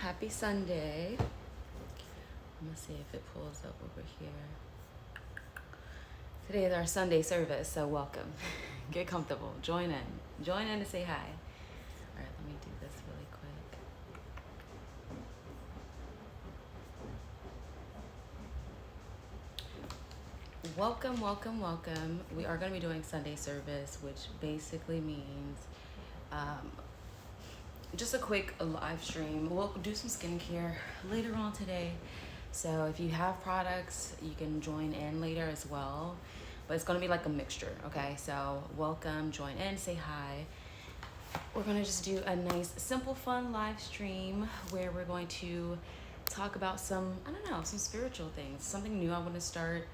Happy Sunday. I'm gonna see if it pulls up over here. Today is our Sunday service, so welcome. Get comfortable. Join in. Join in to say hi. All right, let me do this really quick. Welcome, welcome, welcome. We are going to be doing Sunday service, which basically means just a quick live stream. We'll do some skincare later on today. So if you have products, you can join in later as well. But it's going to be like a mixture, okay? So welcome, join in, say hi. We're going to just do a nice, simple, fun live stream where we're going to talk about some, I don't know, some spiritual things. Something new I want to start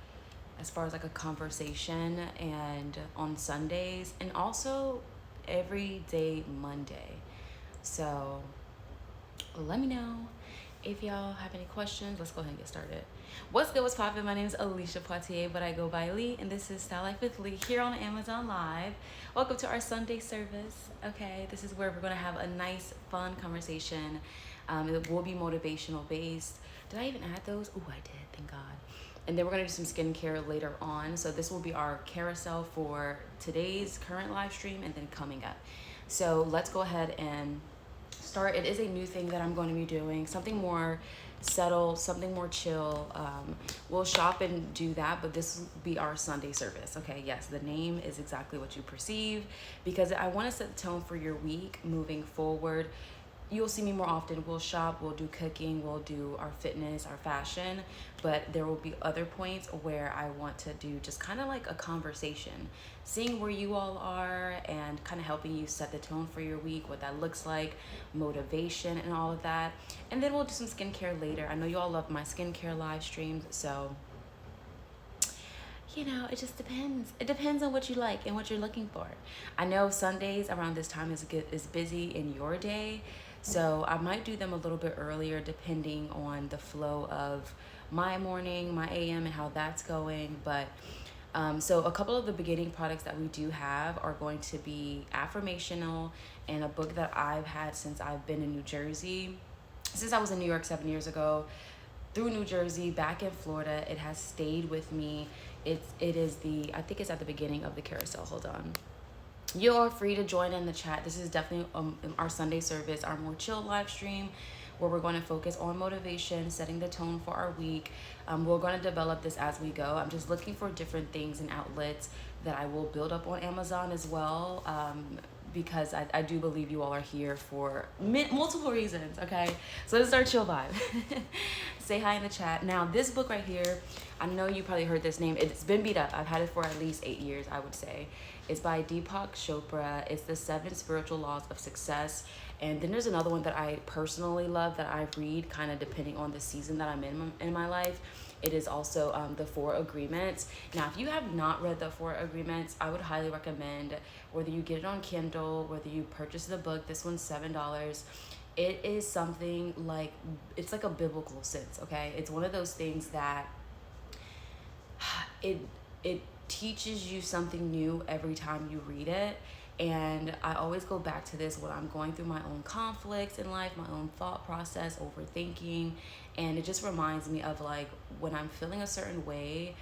as far as like a conversation, and on Sundays, and also every day Monday. So let me know if y'all have any questions. Let's go ahead and get started. What's good, what's poppin'? My name is Alicia Poitier, but I go by Lee, and this is Style Life with Lee here on Amazon Live. Welcome to our Sunday service. Okay, this is where we're gonna have a nice, fun conversation. It will be motivational based. Did I even add those? Oh, I did, thank God. And then we're gonna do some skincare later on. So this will be our carousel for today's current live stream and then coming up. So let's go ahead and start. It is a new thing that I'm going to be doing, something more settled, something more chill. We'll shop and do that, but this will be our Sunday service. Okay, yes, the name is exactly what you perceive, because I want to set the tone for your week moving forward. You'll see me more often. We'll shop, we'll do cooking, we'll do our fitness, our fashion, but there will be other points where I want to do just kind of like a conversation, seeing where you all are and kind of helping you set the tone for your week, what that looks like, motivation and all of that. And then we'll do some skincare later. I know you all love my skincare live streams, so you know, it just depends. It depends on what you like and what you're looking for. I know Sundays around this time is busy in your day, so I might do them a little bit earlier depending on the flow of my morning, my AM, and how that's going. But so a couple of the beginning products that we do have are going to be affirmational, and a book that I've had since I've been in New Jersey. Since I was in New York 7 years ago, through New Jersey, back in Florida, it has stayed with me. It is I think it's at the beginning of the carousel. Hold on. You are free to join in the chat. This is definitely our Sunday service, our more chill live stream, where we're going to focus on motivation, setting the tone for our week. We're going to develop this as we go. I'm just looking for different things and outlets that I will build up on Amazon as well, because I do believe you all are here for multiple reasons, okay? So this is our chill vibe. Say hi in the chat. Now, this book right here, I know you probably heard this name. It's been beat up. I've had it for at least 8 years, I would say. It's by Deepak Chopra. It's the 7 Spiritual Laws of Success. And then there's another one that I personally love that I read kind of depending on the season that I'm in my life. It is also the 4 Agreements. Now, if you have not read the 4 Agreements, I would highly recommend, whether you get it on Kindle, whether you purchase the book, this one's $7. It is something like, it's like a biblical sense, okay? It's one of those things that it teaches you something new every time you read it. And I always go back to this when I'm going through my own conflicts in life, my own thought process, overthinking. And it just reminds me of, like, when I'm feeling a certain way,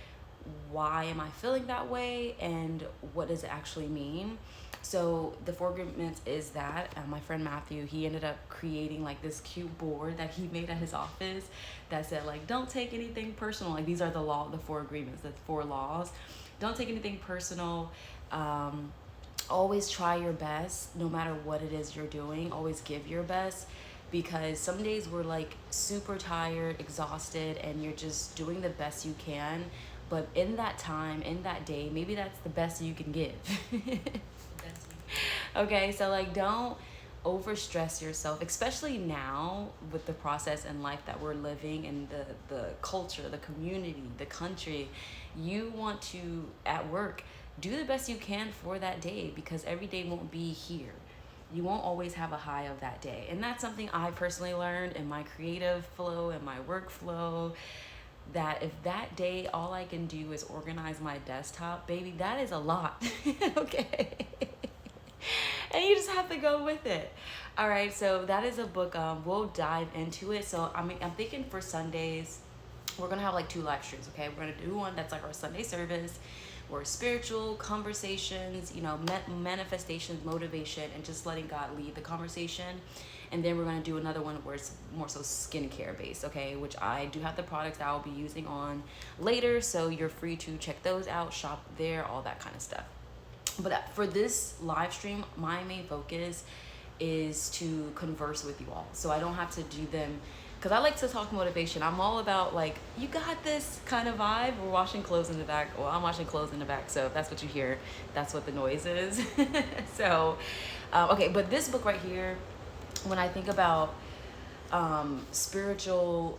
why am I feeling that way, and what does it actually mean? So the 4 Agreements is that my friend Matthew, he ended up creating like this cute board that he made at his office that said, like, don't take anything personal. Like, these are the 4 Agreements, the 4 laws. Don't take anything personal. Always try your best, no matter what it is you're doing. Always give your best, because some days we're like super tired, exhausted, and you're just doing the best you can. But in that time, in that day, maybe that's the best you can give. Okay, so like, don't overstress yourself, especially now with the process in life that we're living, and the culture, the community, the country. You want to, at work, do the best you can for that day, because every day won't be here. You won't always have a high of that day. And that's something I personally learned in my creative flow and my workflow, that if that day all I can do is organize my desktop, baby, that is a lot. Okay. And you just have to go with it. All right, so that is a book. We'll dive into it. So I mean, I'm thinking for Sundays, we're gonna have like two live streams. Okay, we're gonna do one that's like our Sunday service, where spiritual conversations, manifestations, motivation, and just letting God lead the conversation. And then we're gonna do another one where it's more so skincare based. Okay, which I do have the products that I'll be using on later, so you're free to check those out, shop there, all that kind of stuff. But for this live stream, my main focus is to converse with you all. So I don't have to do them because I like to talk motivation. I'm all about like, you got this kind of vibe. We're washing clothes in the back. Well, I'm washing clothes in the back. So if that's what you hear, that's what the noise is. So, okay. But this book right here, when I think about spirituality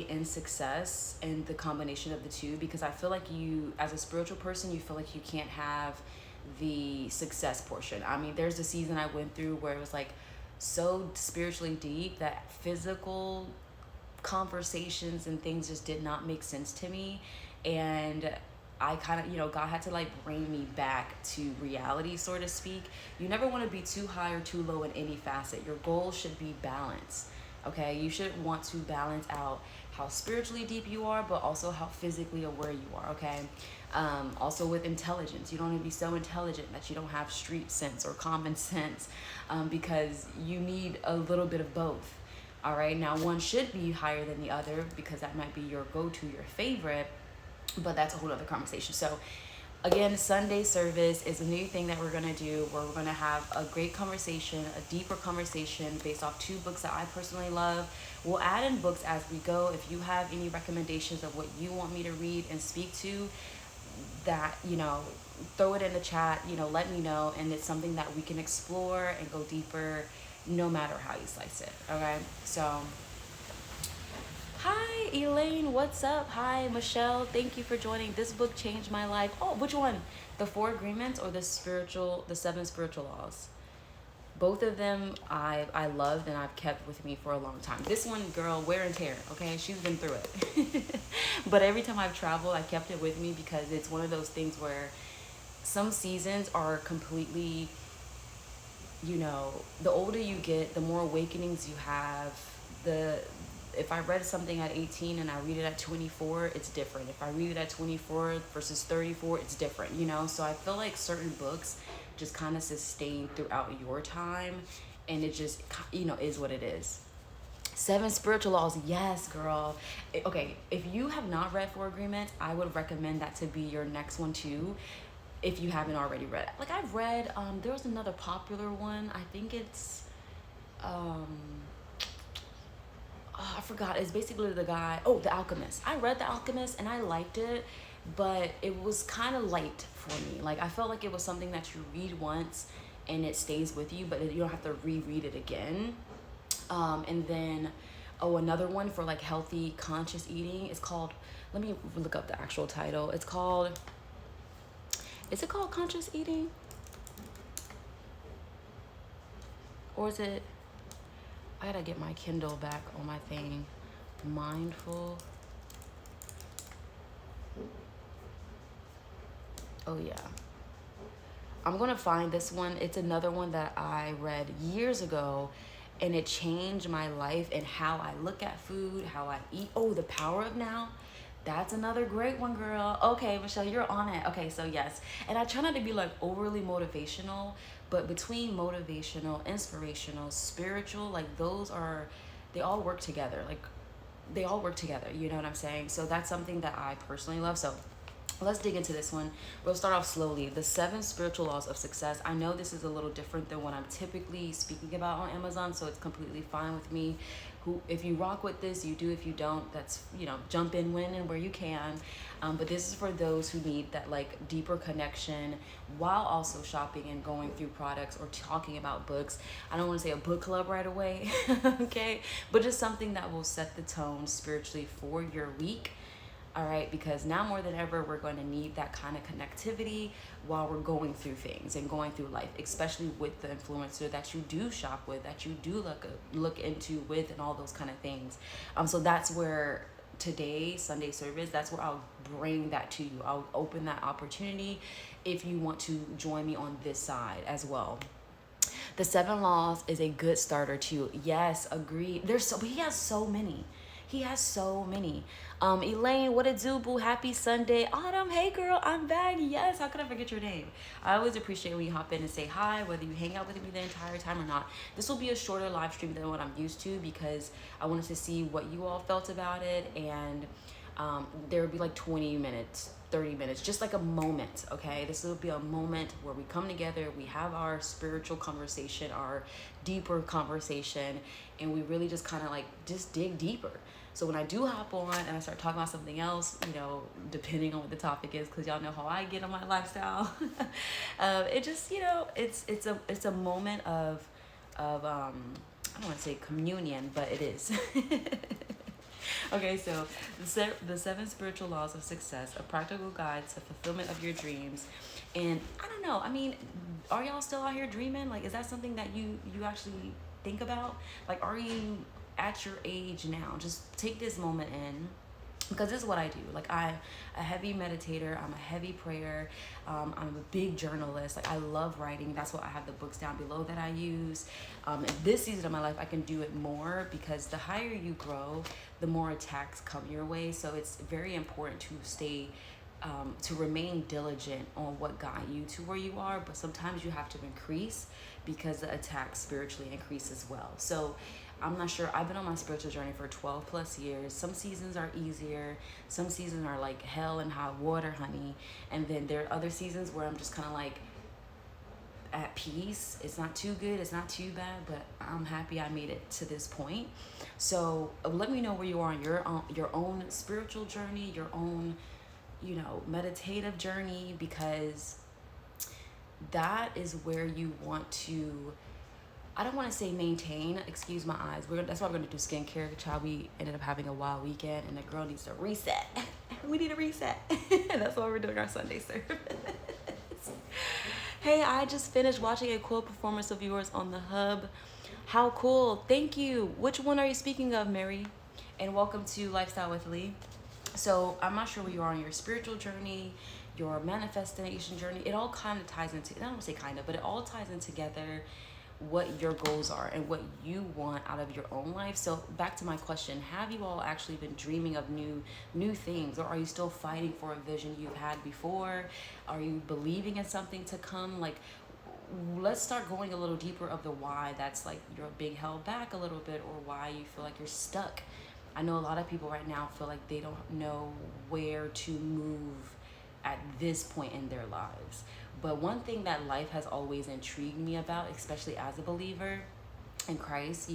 and success and the combination of the two, because I feel like you, as a spiritual person, you feel like you can't have the success portion. I mean, there's a season I went through where it was like so spiritually deep that physical conversations and things just did not make sense to me. And I kind of, God had to like bring me back to reality, so to speak. You never want to be too high or too low in any facet. Your goal should be balance. Okay, you should want to balance out how spiritually deep you are, but also how physically aware you are. Okay, also with intelligence, you don't want to be so intelligent that you don't have street sense or common sense, because you need a little bit of both. All right, now one should be higher than the other because that might be your go-to, your favorite, but that's a whole other conversation. So again, Sunday service is a new thing that we're going to do where we're going to have a great conversation, a deeper conversation based off two books that I personally love. We'll add in books as we go. If you have any recommendations of what you want me to read and speak to, that, throw it in the chat, let me know. And it's something that we can explore and go deeper no matter how you slice it. Okay. So hi, Elaine. What's up? Hi, Michelle. Thank you for joining. This book changed my life. Oh, which one? The Four Agreements or the Seven Spiritual Laws? Both of them I loved and I've kept with me for a long time. This one, girl, wear and tear. Okay, she's been through it. But every time I've traveled, I kept it with me because it's one of those things where some seasons are completely, the older you get, the more awakenings you have. If I read something at 18 and I read it at 24, it's different. If I read it at 24 versus 34, it's different, So I feel like certain books just kind of sustain throughout your time, and it just, is what it is. Seven Spiritual Laws, yes, girl. Okay, if you have not read Four Agreements, I would recommend that to be your next one too, if you haven't already read it. Like I've read, there was another popular one. I think it's, I forgot. It's basically the guy. Oh, The Alchemist. I read The Alchemist and I liked it, but it was kind of light for me. Like I felt like it was something that you read once and it stays with you, but you don't have to reread it again. And then, another one for like healthy, conscious eating. It's called. Let me look up the actual title. It's called. Is it called Conscious Eating? Or is it? I gotta get my Kindle back on my thing. Mindful. Oh yeah. I'm gonna find this one. It's another one that I read years ago and it changed my life and how I look at food, how I eat. Oh, The Power of Now. That's another great one, girl. Okay, Michelle, you're on it. Okay, so yes. And I try not to be like overly motivational, but between motivational, inspirational, spiritual, like they all work together. Like they all work together, you know what I'm saying? So that's something that I personally love. So let's dig into this one. We'll start off slowly. The Seven Spiritual Laws of Success. I know this is a little different than what I'm typically speaking about on Amazon, so it's completely fine with me. If you rock with this, you do. If you don't, that's, jump in when and where you can. But this is for those who need that like deeper connection while also shopping and going through products or talking about books. I don't want to say a book club right away, okay? But just something that will set the tone spiritually for your week. All right, because now more than ever, we're going to need that kind of connectivity while we're going through things and going through life, especially with the influencer that you do shop with, that you do look into with, and all those kind of things. So that's where today, Sunday service, that's where I'll bring that to you. I'll open that opportunity if you want to join me on this side as well. The 7 laws is a good starter too. Yes, agreed. He has so many. He has so many. Elaine, what a do, boo. Happy Sunday. Autumn, hey girl, I'm back. Yes, how could I forget your name? I always appreciate when you hop in and say hi, whether you hang out with me the entire time or not. This will be a shorter live stream than what I'm used to because I wanted to see what you all felt about it, and there would be like 20 minutes, 30 minutes, just like a moment, okay? This will be a moment where we come together, we have our spiritual conversation, our deeper conversation, and we really just kind of like just dig deeper. So when I do hop on and I start talking about something else, depending on what the topic is, because y'all know how I get on my lifestyle, it just, it's a moment of I don't want to say communion, but it is. Okay, so the 7 spiritual laws of success, a practical guide to fulfillment of your dreams. And I don't know, I mean, are y'all still out here dreaming? Like, is that something that you actually think about? Like, are you at your age now? Just take this moment in, because this is what I do. Like, I'm a heavy meditator, I'm a heavy prayer, I'm a big journalist. Like, I love writing. That's why I have the books down below that I use. In this season of my life, I can do it more because the higher you grow, the more attacks come your way. So it's very important to stay to remain diligent on what got you to where you are, but sometimes you have to increase because the attacks spiritually increase as well. So I'm not sure. I've been on my spiritual journey for 12 plus years. Some seasons are easier. Some seasons are like hell and hot water, honey. And then there are other seasons where I'm just kind of like at peace. It's not too good. It's not too bad, but I'm happy I made it to this point. So let me know where you are on your own spiritual journey, your own, meditative journey, because that is where you want to, I don't want to say maintain, excuse my eyes. That's why we're going to do skincare. Child, we ended up having a wild weekend and the girl needs to reset. We need a reset. That's why we're doing our Sunday service. Hey, I just finished watching a cool performance of yours on the Hub. How cool. Thank you. Which one are you speaking of, Mary? And welcome to Lifestyle with Lee. So I'm not sure where you are on your spiritual journey, your manifestation journey. It all kind of ties into, I don't want to say kind of, but it all ties in together what your goals are and what you want out of your own life. So back to my question, have you all actually been dreaming of new things, or are you still fighting for a vision you've had before? Are you believing in something to come? Like, let's start going a little deeper of the why that's like you're being held back a little bit, or why you feel like you're stuck. I know a lot of people right now feel like they don't know where to move at this point in their lives. But one thing that life has always intrigued me about, especially as a believer in Christ,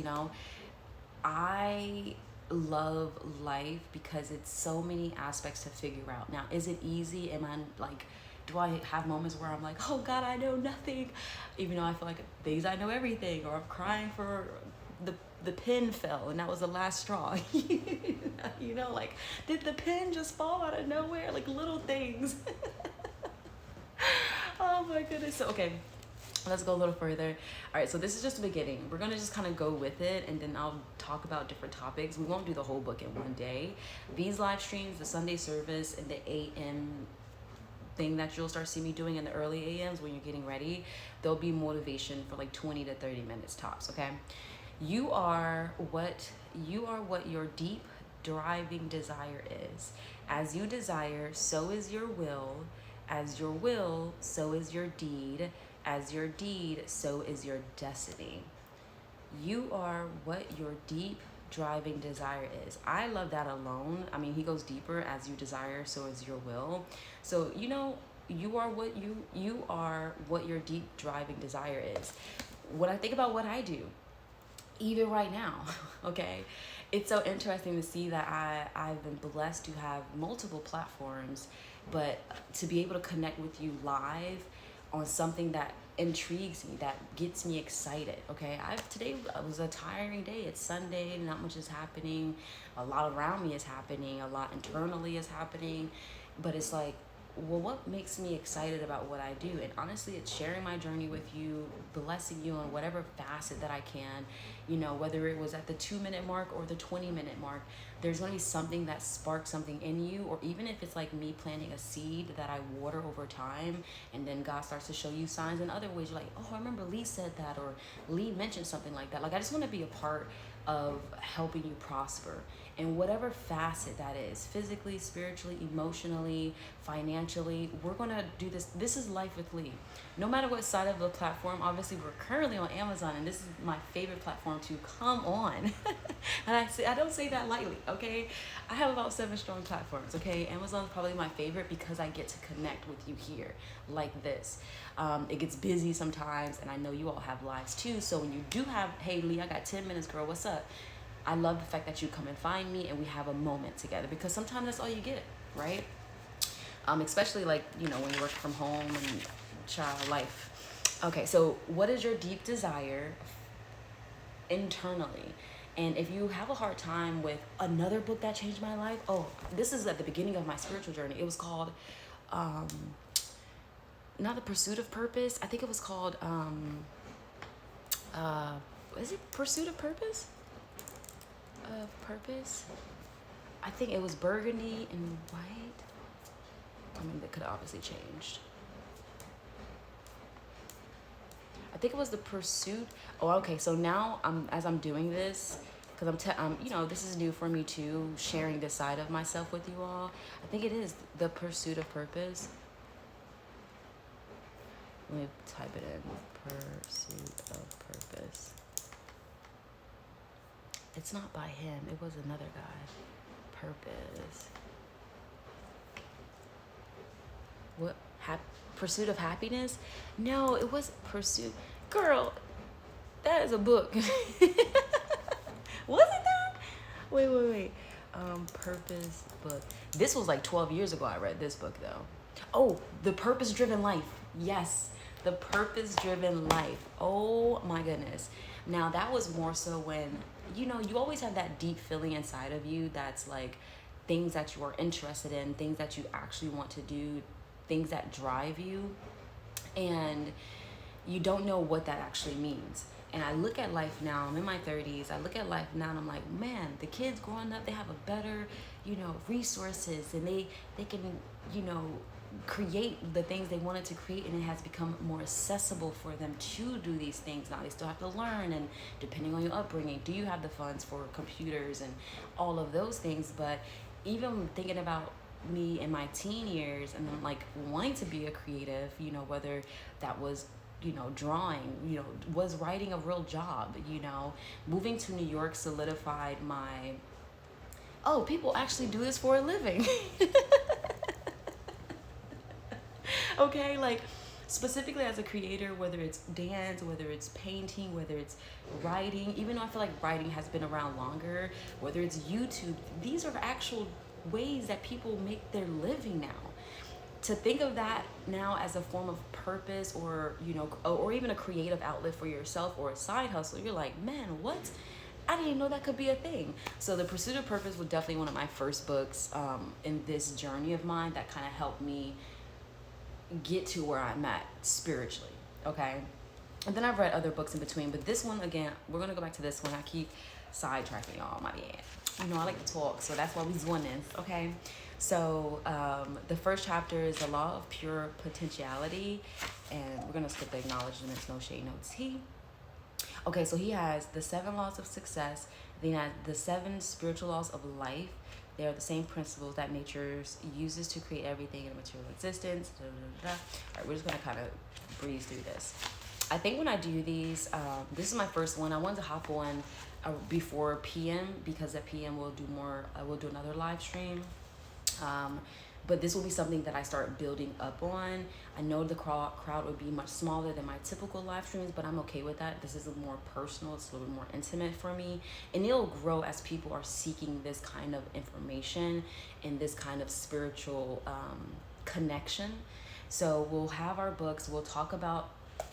I love life because it's so many aspects to figure out. Now, is it easy? Am I like, do I have moments where I'm like, oh God, I know nothing, even though I feel like days I know everything, or I'm crying for the pen fell and that was the last straw. Like, did the pen just fall out of nowhere? Like, little things. Oh my goodness. So, okay, let's go a little further. All right, so this is just the beginning. We're gonna just kind of go with it, and then I'll talk about different topics. We won't do the whole book in one day. These live streams, the Sunday service and the 8 a.m. thing that you'll start seeing me doing in the early AMs when you're getting ready, there'll be motivation for like 20 to 30 minutes tops, okay? You are what your deep driving desire is. As you desire, so is your will. As your will, so is your deed. As your deed, so is your destiny. You are what your deep driving desire is. I love that alone. I mean, he goes deeper. As you desire, so is your will. So, you are what your deep driving desire is. When I think about what I do, even right now, okay, it's so interesting to see that I've been blessed to have multiple platforms, but to be able to connect with you live on something that intrigues me, that gets me excited, okay? Today was a tiring day. It's Sunday, not much is happening. A lot around me is happening. A lot internally is happening. But it's like, well, what makes me excited about what I do? And honestly, it's sharing my journey with you, blessing you on whatever facet that I can, whether it was at the 2 minute mark or the 20 minute mark. There's going to be something that sparks something in you, or even if it's like me planting a seed that I water over time, and then God starts to show you signs in other ways. You're like, oh, I remember Lee said that, or Lee mentioned something like that. Like, I just want to be a part of helping you prosper in whatever facet that is, physically, spiritually, emotionally, financially. We're gonna do this. This is Life with Lee. No matter what side of the platform, obviously we're currently on Amazon, and this is my favorite platform to come on. And I don't say that lightly, okay? I have about 7 strong platforms, okay? Amazon is probably my favorite because I get to connect with you here like this. It gets busy sometimes, and I know you all have lives too. So when you do have, hey Lee, I got 10 minutes, girl, what's up? I love the fact that you come and find me and we have a moment together, because sometimes that's all you get, right? Especially like, when you work from home and child life. Okay, so what is your deep desire internally? And if you have a hard time with another book that changed my life, this is at the beginning of my spiritual journey. It was called, not The Pursuit of Purpose. I think it was called, is it Pursuit of Purpose? Purpose? I think it was burgundy and white. I mean, that could have obviously changed. I think it was The Pursuit. Oh, okay. So now as I'm doing this, because this is new for me too, sharing this side of myself with you all. I think it is The Pursuit of Purpose. Let me type it in. Pursuit of Purpose. It's not by him. It was another guy. Purpose. What? Pursuit of Happiness? No, it was Pursuit. Girl, that is a book. Was it that? Wait. Purpose book. This was like 12 years ago I read this book though. Oh, The Purpose-Driven Life. Yes, The Purpose-Driven Life. Oh my goodness. Now that was more so when, you always have that deep feeling inside of you that's like things that you are interested in, things that you actually want to do, things that drive you, and you don't know what that actually means. And I look at life now, I'm in my 30s, I look at life now and I'm like, man, the kids growing up, they have a better, resources, and they can, create the things they wanted to create, and it has become more accessible for them to do these things. Now they still have to learn, and depending on your upbringing, do you have the funds for computers and all of those things? But even thinking about me in my teen years, and then like wanting to be a creative, whether that was drawing, was writing a real job, moving to New York solidified my, people actually do this for a living. Okay, like specifically as a creator, whether it's dance, whether it's painting, whether it's writing, even though I feel like writing has been around longer, whether it's YouTube, these are actual ways that people make their living now. To think of that now as a form of purpose, or or even a creative outlet for yourself, or a side hustle, you're like, man, what? I didn't even know that could be a thing. So The Pursuit of Purpose was definitely one of my first books in this journey of mine that kind of helped me get to where I'm at spiritually, okay? And then I've read other books in between, but this one, again, we're gonna go back to this one. I keep sidetracking y'all, my bad. I like to talk, so that's why we're doing this, okay? So the first chapter is The Law of Pure Potentiality, and we're gonna skip the acknowledgements, no shade, no tea. Okay, so he has the 7 laws of success, then he has the 7 spiritual laws of life. They are the same principles that nature uses to create everything in material existence. All right, we're just going to kind of breeze through this. I think when I do these, this is my first one. I wanted to hop on before PM, because at PM we'll do another live stream. But this will be something that I start building up on. I know the crowd would be much smaller than my typical live streams, but I'm okay with that. This is a more personal, it's a little bit more intimate for me. And it'll grow as people are seeking this kind of information and this kind of spiritual connection. So we'll have our books, we'll talk about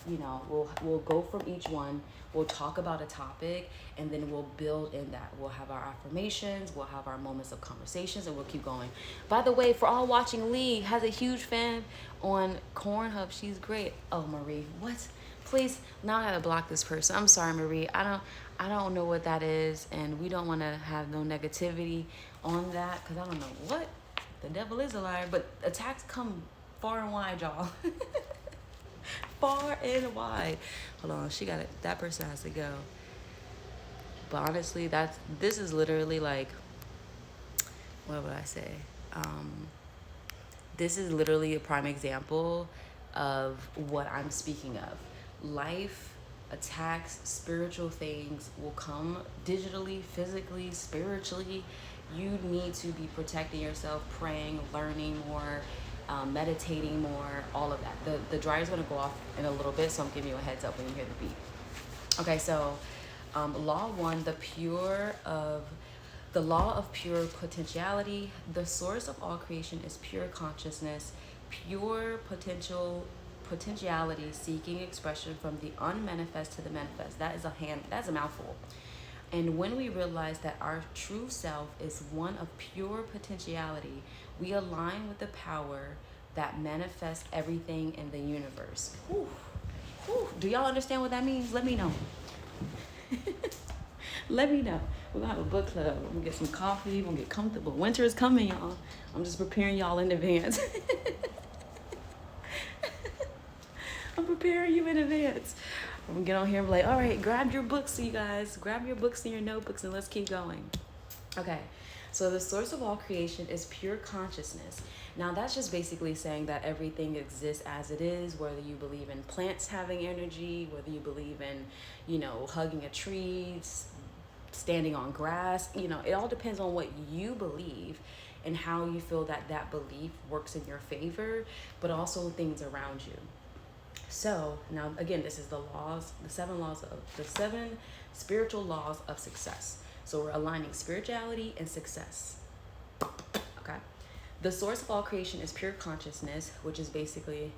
we'll go from each one. We'll talk about a topic, and then we'll build in that. We'll have our affirmations, we'll have our moments of conversations, and we'll keep going. By the way, for all watching, Lee has a huge fan on Cornhub. She's great. Oh, Marie, what? Please, now I gotta block this person. I'm sorry, Marie. I don't know what that is, and we don't want to have no negativity on that, because I don't know what. The devil is a liar, but attacks come far and wide, y'all. Far and wide. Hold on, she got it. That person has to go. But honestly, this is literally like, what would I say? This is literally a prime example of what I'm speaking of. Life, attacks, spiritual things will come digitally, physically, spiritually. You need to be protecting yourself, praying, learning more, meditating more, all of that. The dryer's gonna go off in a little bit, so I'm giving you a heads up when you hear the beep. Okay, so law one, the law of pure potentiality. The source of all creation is pure consciousness, pure potentiality seeking expression from the unmanifest to the manifest. That's a mouthful. And when we realize that our true self is one of pure potentiality, we align with the power that manifests everything in the universe. Whew. Whew. Do y'all understand what that means? Let me know. Let me know. We're gonna have a book club. We're gonna get some coffee. We're gonna get comfortable. Winter is coming, y'all. I'm just preparing y'all in advance. I'm preparing you in advance. I'm gonna get on here and be like, all right, grab your books, you guys. Grab your books and your notebooks, and let's keep going. Okay, so the source of all creation is pure consciousness. Now, that's just basically saying that everything exists as it is, whether you believe in plants having energy, whether you believe in, hugging a tree, standing on grass. It all depends on what you believe and how you feel that belief works in your favor, but also things around you. So now, again, this is the seven spiritual laws of success. So we're aligning spirituality and success. Okay. The source of all creation is pure consciousness, which is basically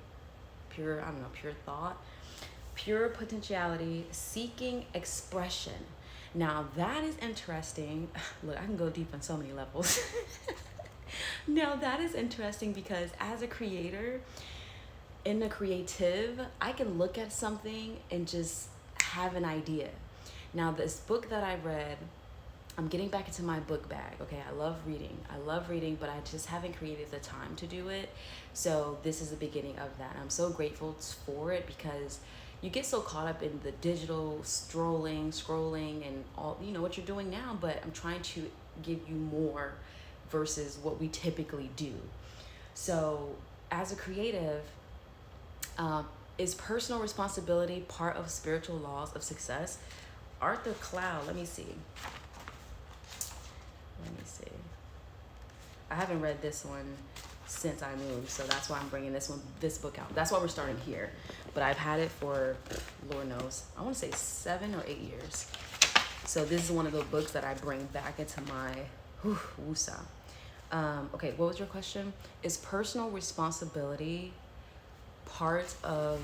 pure thought, pure potentiality, seeking expression. Now that is interesting. Look, I can go deep on so many levels. Now that is interesting because as a creator, in a creative, I can look at something and just have an idea. Now, this book that I read, I'm getting back into my book bag. Okay, I love reading, but I just haven't created the time to do it. So this is the beginning of that. I'm so grateful for it because you get so caught up in the digital scrolling and all, what you're doing now, but I'm trying to give you more versus what we typically do. So as a creative, is personal responsibility part of spiritual laws of success? Arthur Cloud, let me see. I haven't read this one since I moved, so that's why I'm bringing this book out. That's why we're starting here. But I've had it for, Lord knows, I want to say 7 or 8 years. So this is one of the books that I bring back into my wusa. Okay, what was your question? Is personal responsibility part of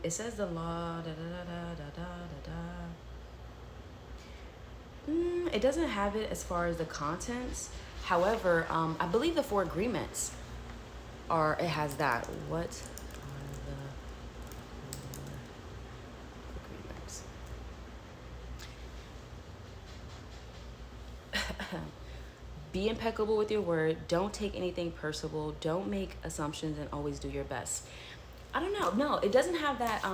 it says the law it doesn't have it as far as the contents. However, I believe the 4 agreements it has that. What are the 4 agreements? Be impeccable with your word. Don't take anything personal. Don't make assumptions and always do your best. I don't know. No, it doesn't have that.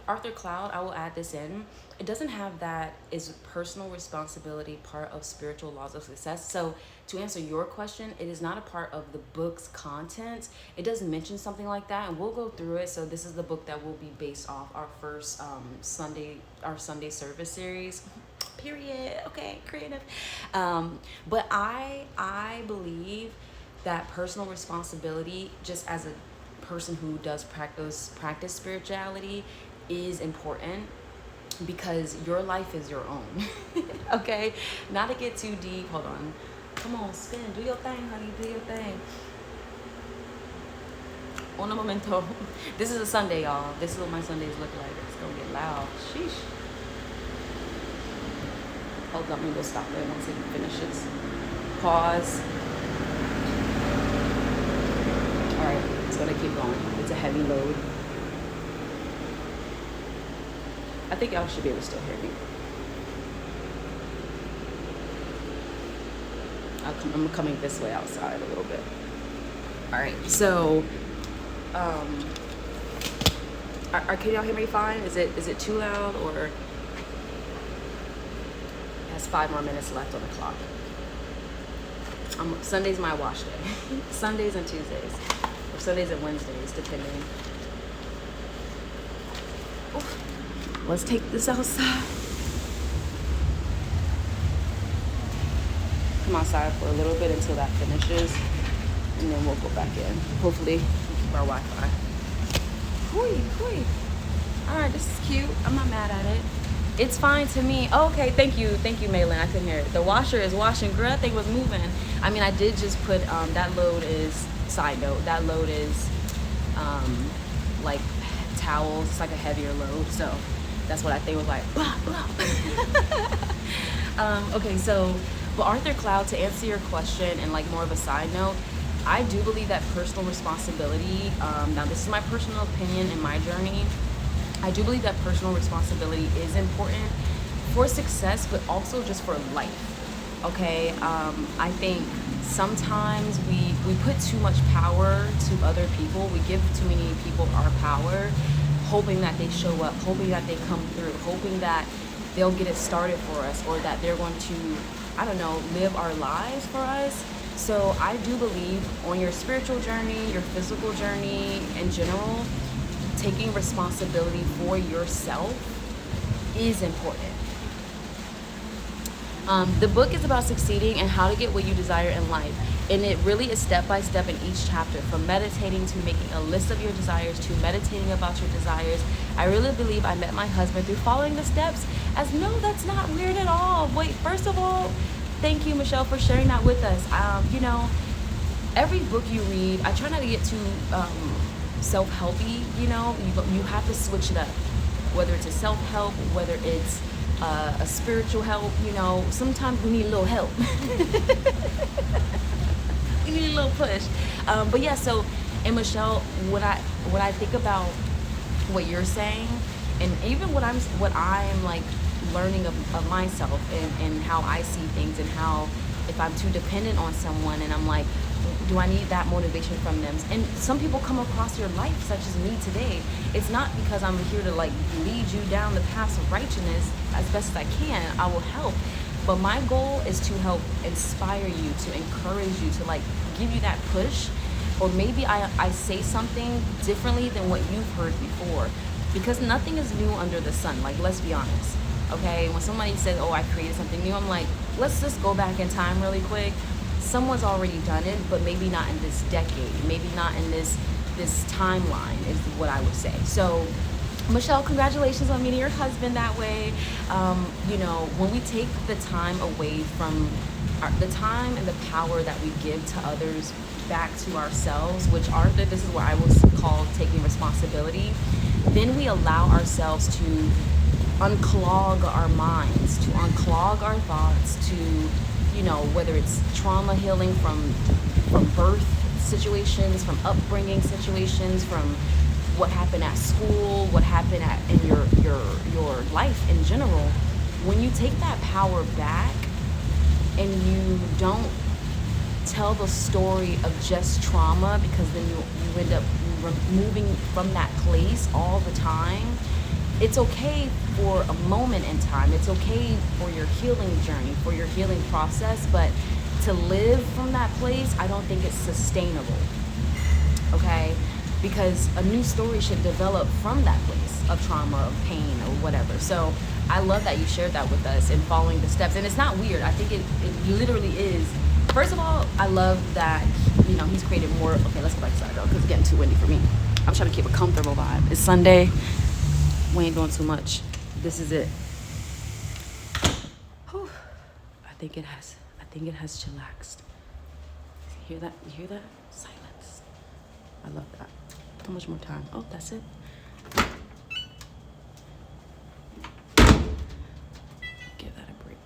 Arthur Cloud, I will add this in. It doesn't have that is personal responsibility part of spiritual laws of success. So to answer your question, it is not a part of the book's content. It does mention something like that, and we'll go through it. So this is the book that will be based off our first Sunday service series. Period. Okay, creative. But I believe that personal responsibility, just as a person who does practice spirituality, is important because your life is your own. Okay, not to get too deep. Hold on. Come on, spin. Do your thing, honey. Do your thing. Un momento. This is a Sunday, y'all. This is what my Sundays look like. It's gonna get loud. Sheesh. Hold up, maybe we'll stop it once it finishes. Pause. Alright, it's gonna keep going. It's a heavy load. I think y'all should be able to still hear me. I'm coming this way outside a little bit. Alright, so can y'all hear me fine? Is it too loud, or it has 5 more minutes left on the clock? Sunday's my wash day. Sundays and Tuesdays, or Sundays and Wednesdays, depending. Oof. Let's take this outside. Come outside for a little bit until that finishes, and then we'll go back in. Hopefully, we'll keep our Wi-Fi. All right, this is cute. I'm not mad at it. It's fine to me. Oh, okay, thank you, Maylin. I couldn't hear it. The washer is washing. Girl, that thing was moving. I mean, I did just put that load is, side note, that load is like towels. It's like a heavier load, so that's what I think was like. Blah, blah. Okay, so. But Arthur Cloud, to answer your question and like more of a side note, I do believe that personal responsibility, now this is my personal opinion and my journey, I do believe that personal responsibility is important for success, but also just for life, okay? I think sometimes we put too much power to other people. We give too many people our power, hoping that they show up, hoping that they come through, hoping that they'll get it started for us, or that they're going to, I don't know, live our lives for us. So I do believe on your spiritual journey, your physical journey in general, taking responsibility for yourself is important. The book is about succeeding and how to get what you desire in life. And it really is step by step in each chapter, from meditating to making a list of your desires to meditating about your desires. I really believe I met my husband through following the steps. As no, that's not weird at all. Wait, first of all, thank you, Michelle, for sharing that with us. You know, every book you read, I try not to get too self-helpy, you know. You have to switch it up, whether it's a self-help, whether it's a spiritual help, you know. Sometimes we need a little help. We need a little push. But yeah, so, and Michelle, what I think about what you're saying, and even what I'm like learning of myself, and how I see things, and how if I'm too dependent on someone and I'm like, do I need that motivation from them? And some people come across your life, such as me today. It's not because I'm here to like lead you down the path of righteousness as best as I can. I will help. But my goal is to help inspire you, to encourage you, to like give you that push. Or maybe I say something differently than what you've heard before. Because nothing is new under the sun. Like, let's be honest. Okay, when somebody says, oh, I created something new, I'm like, let's just go back in time really quick. Someone's already done it, but maybe not in this decade, maybe not in this timeline, is what I would say. So, Michelle, congratulations on meeting your husband that way. You know, when we take the time away from the time and the power that we give to others back to ourselves, which Arthur, this is what I would call taking responsibility, then we allow ourselves to unclog our minds, to unclog our thoughts, to, you know, whether it's trauma healing from birth situations, from upbringing situations, from what happened at school, what happened in your life in general. When you take that power back and you don't tell the story of just trauma, because then you end up moving from that place all the time. It's okay for a moment in time. It's okay for your healing journey, for your healing process, but to live from that place, I don't think it's sustainable, okay? Because a new story should develop from that place of trauma, of pain, or whatever. So I love that you shared that with us and following the steps. And it's not weird. I think it literally is. First of all, I love that, you know, he's created more. Okay, let's go back inside though, because it's getting too windy for me. I'm trying to keep a comfortable vibe. It's Sunday. We ain't doing too much. This is it. Whew. I think it has chillaxed. You hear that? You hear that? Silence. I love that. How much more time? Oh, that's it. Give that a break.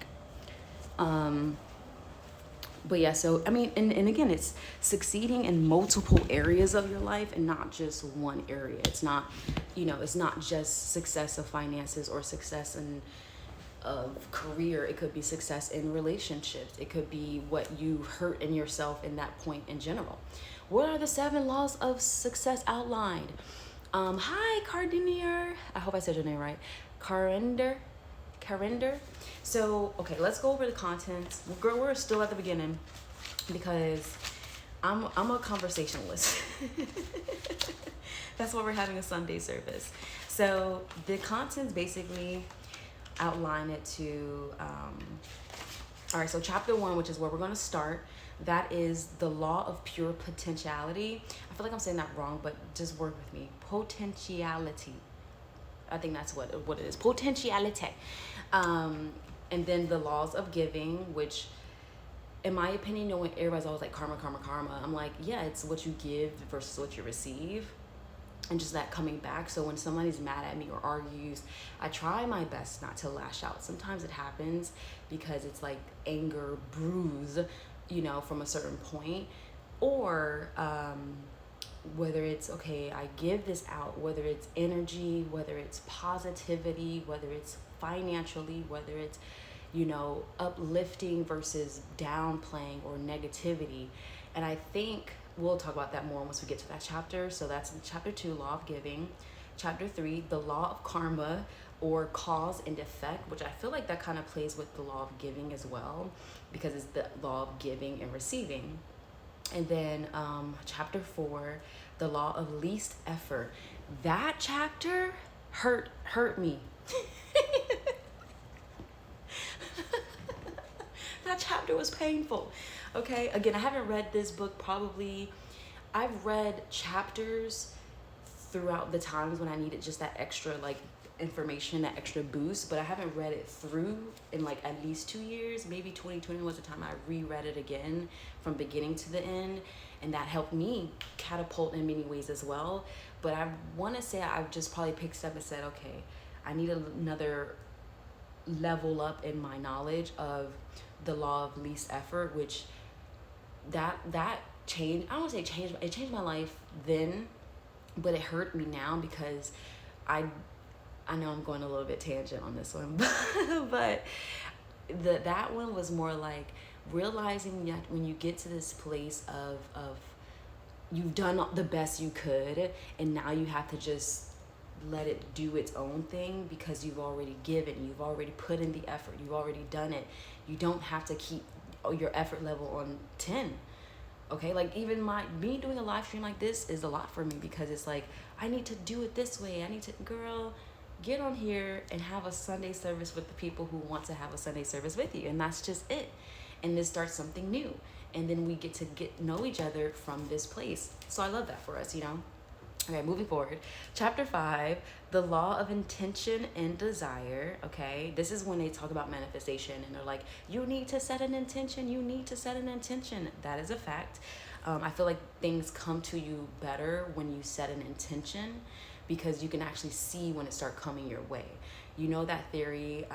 But yeah, so I mean, and again, it's succeeding in multiple areas of your life and not just one area. It's not, it's not just success of finances or success in of career. It could be success in relationships. It could be what you hurt in yourself in that point in general. What are the 7 laws of success outlined? Hi, Cardinier. I hope I said your name right. Carinder. So, okay, let's go over the contents. Girl, we're still at the beginning because I'm a conversationalist. That's why we're having a Sunday service. So the contents basically outline it to, all right, so chapter 1, which is where we're going to start, that is the law of pure potentiality. I feel like I'm saying that wrong, but just work with me. Potentiality. I think that's what it is. Potentiality. And then the laws of giving, which in my opinion, when everybody's always like karma, I'm like, yeah, it's what you give versus what you receive. And just that coming back. So when somebody's mad at me or argues, I try my best not to lash out. Sometimes it happens because it's like anger bruise, from a certain point. Or whether it's, okay, I give this out, whether it's energy, whether it's positivity, whether it's financially, whether it's, uplifting versus downplaying or negativity. And I think we'll talk about that more once we get to that chapter. So that's in chapter 2, law of giving. Chapter 3, the law of karma or cause and effect, which I feel like that kind of plays with the law of giving as well, because it's the law of giving and receiving. And then chapter 4, the law of least effort. That chapter hurt me. That chapter was painful. Okay, again, I haven't read this book probably. I've read chapters throughout the times when I needed just that extra information, that extra boost, but I haven't read it through in at least 2 years. Maybe 2020 was the time I reread it again from beginning to the end, and that helped me catapult in many ways as well. But I want to say I've just probably picked up and said, okay, I need another level up in my knowledge of the law of least effort, which that changed. I don't want to say it changed my life then, but it hurt me now because I know I'm going a little bit tangent on this one, but that one was more like realizing that when you get to this place of you've done the best you could, and now you have to just let it do its own thing because you've already given, you've already put in the effort, you've already done it. You don't have to keep your effort level on 10. Okay, even me doing a live stream like this is a lot for me because it's like, I need to do it this way. I need to, girl, get on here and have a Sunday service with the people who want to have a Sunday service with you. And that's just it. And this starts something new. And then we get to know each other from this place. So I love that for us, Okay, moving forward. Chapter 5, the law of intention and desire. Okay, this is when they talk about manifestation and they're like, you need to set an intention. You need to set an intention. That is a fact. I feel like things come to you better when you set an intention because you can actually see when it starts coming your way. That theory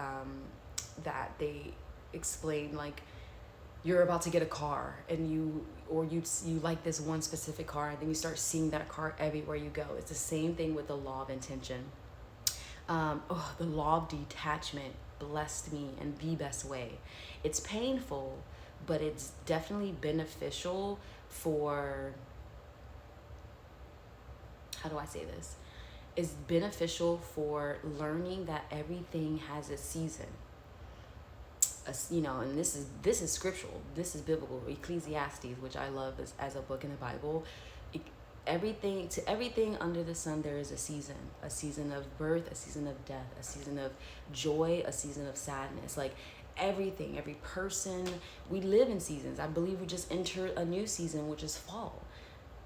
that they explain, you're about to get a car and you like this one specific car, and then you start seeing that car everywhere you go. It's the same thing with the law of intention. The law of detachment blessed me in the best way. It's painful, but it's definitely beneficial for, how do I say this? It's beneficial for learning that everything has a season. And this is scriptural, this is biblical. Ecclesiastes, which I love as a book in the Bible. Everything under the sun, there is a season of birth, a season of death, a season of joy, a season of sadness. Everything, every person, we live in seasons. I believe we just entered a new season, which is fall,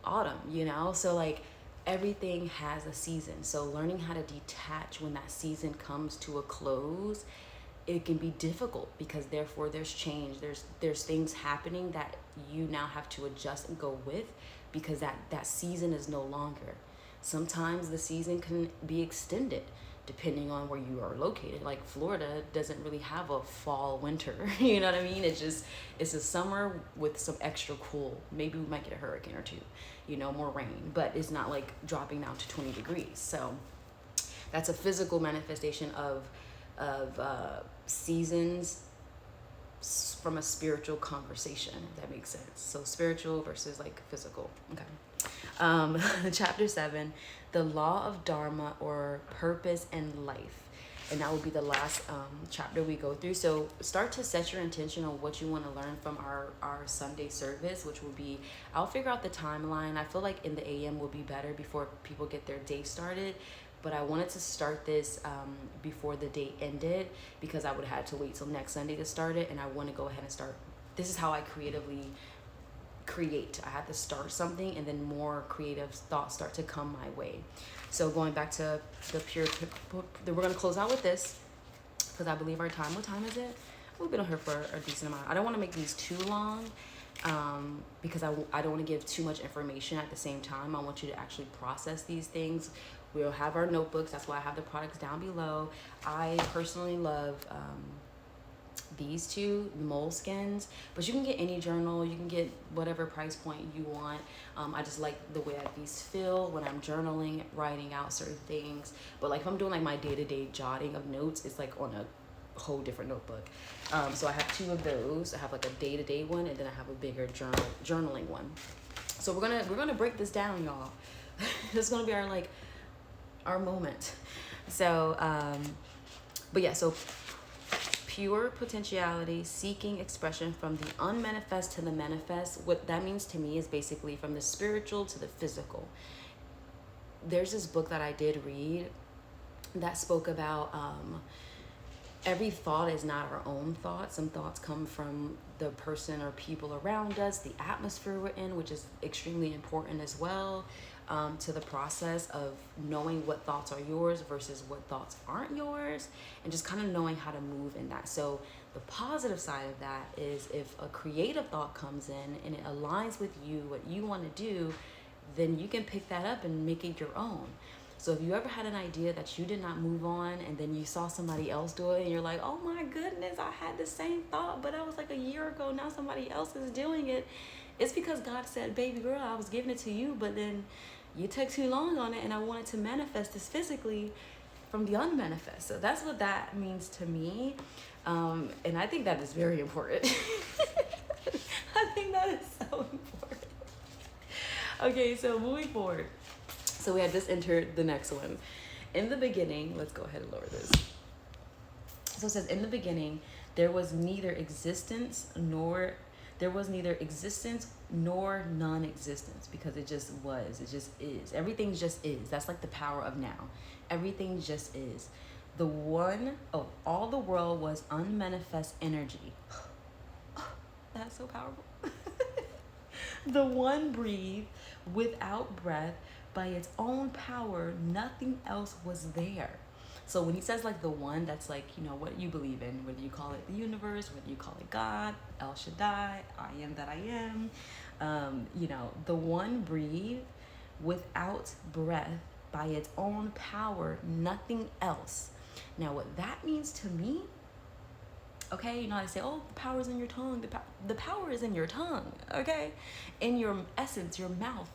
autumn, so everything has a season. So learning how to detach when that season comes to a close, it can be difficult because therefore there's change, there's things happening that you now have to adjust and go with because that season is no longer. Sometimes the season can be extended depending on where you are located. Like Florida doesn't really have a fall winter. You know what I mean? It's a summer with some extra cool. Maybe we might get a hurricane or two, more rain, but it's not like dropping down to 20 degrees. So that's a physical manifestation of seasons from a spiritual conversation, if that makes sense. So spiritual versus like physical. Okay. Chapter 7, the law of dharma, or purpose and life. And that will be the last chapter we go through. So start to set your intention on what you want to learn from our Sunday service, which will be, I'll figure out the timeline. I feel like in the AM will be better before people get their day started. But I wanted to start this before the day ended, because I would have had to wait till next Sunday to start it. And I want to go ahead and start. This is how I creatively create. I had to start something, and then more creative thoughts start to come my way. So going back to the pure, we're going to close out with this, because I believe our time, what time is it? We've been on here for a decent amount. I don't want to make these too long, because I don't want to give too much information at the same time. I want you to actually process these things. We'll have our notebooks. That's why I have the products down below. I personally love these two, Moleskines, but you can get any journal. You can get whatever price point you want. I just like the way that these feel when I'm journaling, writing out certain things. But like if I'm doing like my day-to-day jotting of notes, it's like on a whole different notebook. So I have two of those. I have like a day-to-day one, and then I have a bigger journaling one. So we're gonna break this down, y'all. This is gonna be our moment. So but yeah, so pure potentiality, seeking expression from the unmanifest to the manifest. What that means to me is basically from the spiritual to the physical. There's this book that I did read that spoke about every thought is not our own thoughts. Some thoughts come from the person or people around us, the atmosphere we're in, which is extremely important as well, to the process of knowing what thoughts are yours versus what thoughts aren't yours, and just kind of knowing how to move in that. So the positive side of that is if a creative thought comes in and it aligns with you, what you want to do, then you can pick that up and make it your own. So if you ever had an idea that you did not move on, and then you saw somebody else do it, and you're like, oh my goodness, I had the same thought, but that was like a year ago, now somebody else is doing it. It's because God said, baby girl, I was giving it to you, but then you took too long on it, and I wanted to manifest this physically from the unmanifest. So that's what that means to me. And I think that is very important. I think that is so important. Okay, so moving forward. So we had just entered the next one. In the beginning, let's go ahead and lower this. So it says, in the beginning, there was neither existence nor non-existence, because it just was. It just is. Everything just is. That's like the power of now. Everything just is. All the world was unmanifest energy. That's so powerful. The one breathed without breath. By its own power, nothing else was there. So when he says like the one, that's like, what you believe in, whether you call it the universe, whether you call it God, El Shaddai, I am that I am. The one breathed without breath, by its own power, nothing else. Now what that means to me, okay, I say, oh, the power is in your tongue. The power is in your tongue, okay? In your essence, your mouth,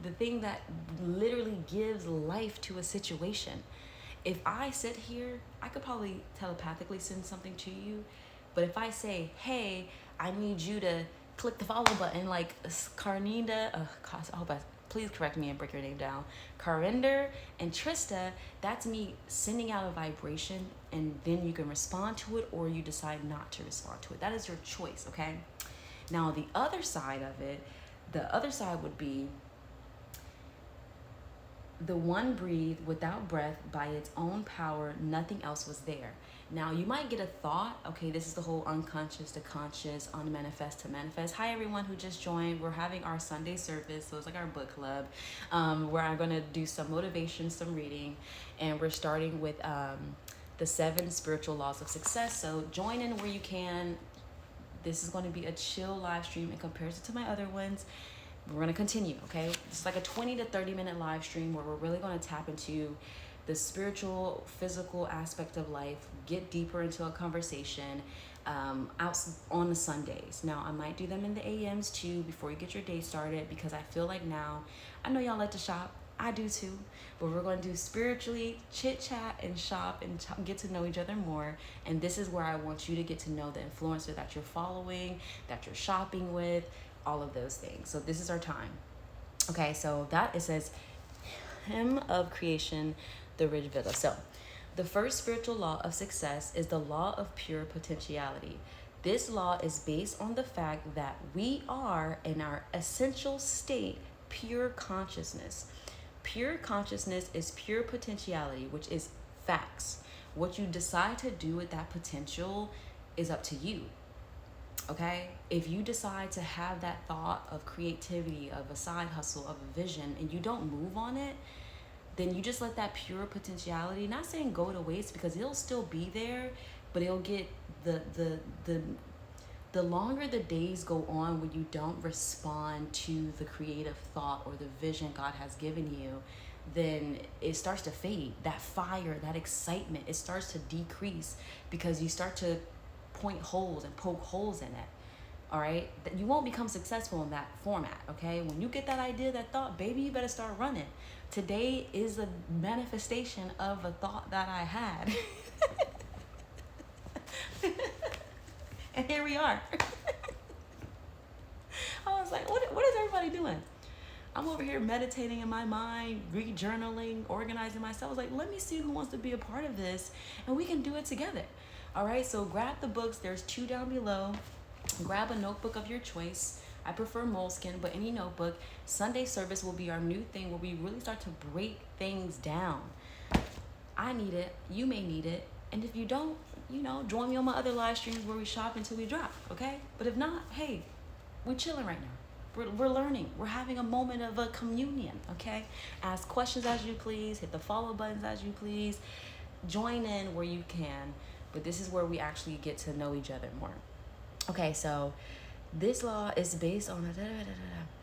the thing that literally gives life to a situation. If I sit here, I could probably telepathically send something to you. But if I say, hey, I need you to click the follow button, like Carnita, please correct me and break your name down. Carinder and Trista, that's me sending out a vibration, and then you can respond to it, or you decide not to respond to it. That is your choice, okay? Now, the other side would be the one breathed without breath, by its own power, nothing else was there. Now, you might get a thought, okay, this is the whole unconscious to conscious, unmanifest to manifest. Hi, everyone who just joined. We're having our Sunday service, so it's like our book club, where I'm going to do some motivation, some reading, and we're starting with the 7 spiritual laws of success. So join in where you can. This is going to be a chill live stream in comparison to my other ones. We're going to continue, okay? It's like a 20 to 30 minute live stream where we're really going to tap into the spiritual, physical aspect of life, get deeper into a conversation out on the Sundays. Now, I might do them in the AMs too before you get your day started, because I feel like now, I know y'all like to shop. I do too. But we're going to do spiritually, chit chat and shop and get to know each other more. And this is where I want you to get to know the influencer that you're following, that you're shopping with, all of those things. So this is our time. Okay, so that it says, hymn of creation, the rich villa. So the first spiritual law of success is the law of pure potentiality. This law is based on the fact that we are in our essential state pure consciousness. Pure consciousness is pure potentiality, which is facts. What you decide to do with that potential is up to you. Okay? If you decide to have that thought of creativity, of a side hustle, of a vision, and you don't move on it, then you just let that pure potentiality, not saying go to waste, because it'll still be there, but it'll get the longer the days go on when you don't respond to the creative thought or the vision God has given you, then it starts to fade. That fire, that excitement, it starts to decrease because you start to point holes and poke holes in it. All right? You won't become successful in that format, okay? When you get that idea, that thought, baby, you better start running. Today is a manifestation of a thought that I had. And here we are. I was like, what is everybody doing? I'm over here meditating in my mind, re-journaling, organizing myself. I was like, let me see who wants to be a part of this, and we can do it together. All right, so grab the books. There's 2 down below. Grab a notebook of your choice. I prefer moleskin, but any notebook. Sunday service will be our new thing where we really start to break things down. I need it. You may need it. And if you don't, join me on my other live streams where we shop until we drop, okay? But if not, hey, we're chilling right now. We're learning. We're having a moment of a communion, okay? Ask questions as you please. Hit the follow buttons as you please. Join in where you can. But this is where we actually get to know each other more. Okay, so this law is based on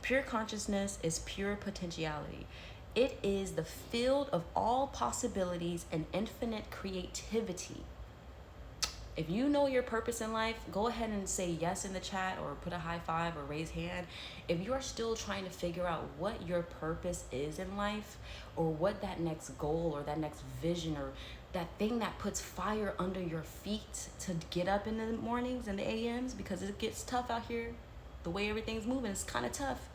pure consciousness is pure potentiality. It is the field of all possibilities and infinite creativity. If you know your purpose in life, go ahead and say yes in the chat or put a high five or raise hand. If you are still trying to figure out what your purpose is in life, or what that next goal or that next vision or that thing that puts fire under your feet to get up in the mornings and the AMs, because it gets tough out here. The way everything's moving, it's kind of tough.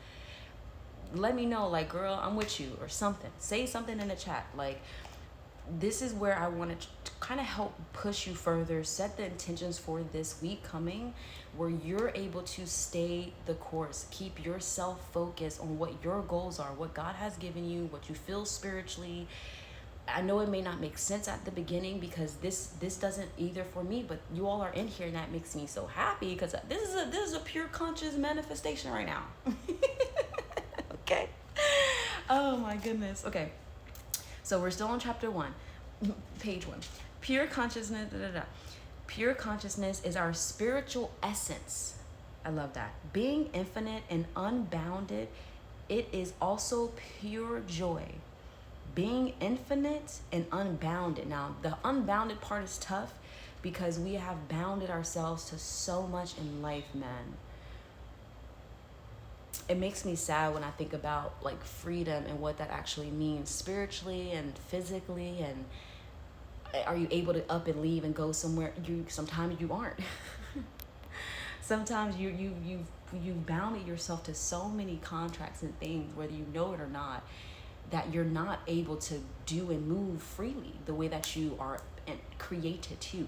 Let me know, like, girl, I'm with you or something. Say something in the chat. Like, this is where I want to kind of help push you further, set the intentions for this week coming, where you're able to stay the course, keep yourself focused on what your goals are, what God has given you, what you feel spiritually. I know it may not make sense at the beginning because this doesn't either for me, but you all are in here and that makes me so happy because this is a pure conscious manifestation right now. Okay. Oh my goodness. Okay. So we're still on chapter 1, page 1. Pure consciousness. Pure consciousness is our spiritual essence. I love that. Being infinite and unbounded, it is also pure joy. Being infinite and unbounded. Now, the unbounded part is tough because we have bounded ourselves to so much in life, man. It makes me sad when I think about like freedom and what that actually means spiritually and physically, and are you able to up and leave and go somewhere? Sometimes you aren't. Sometimes you've bounded yourself to so many contracts and things, whether you know it or not, that you're not able to do and move freely the way that you are created to.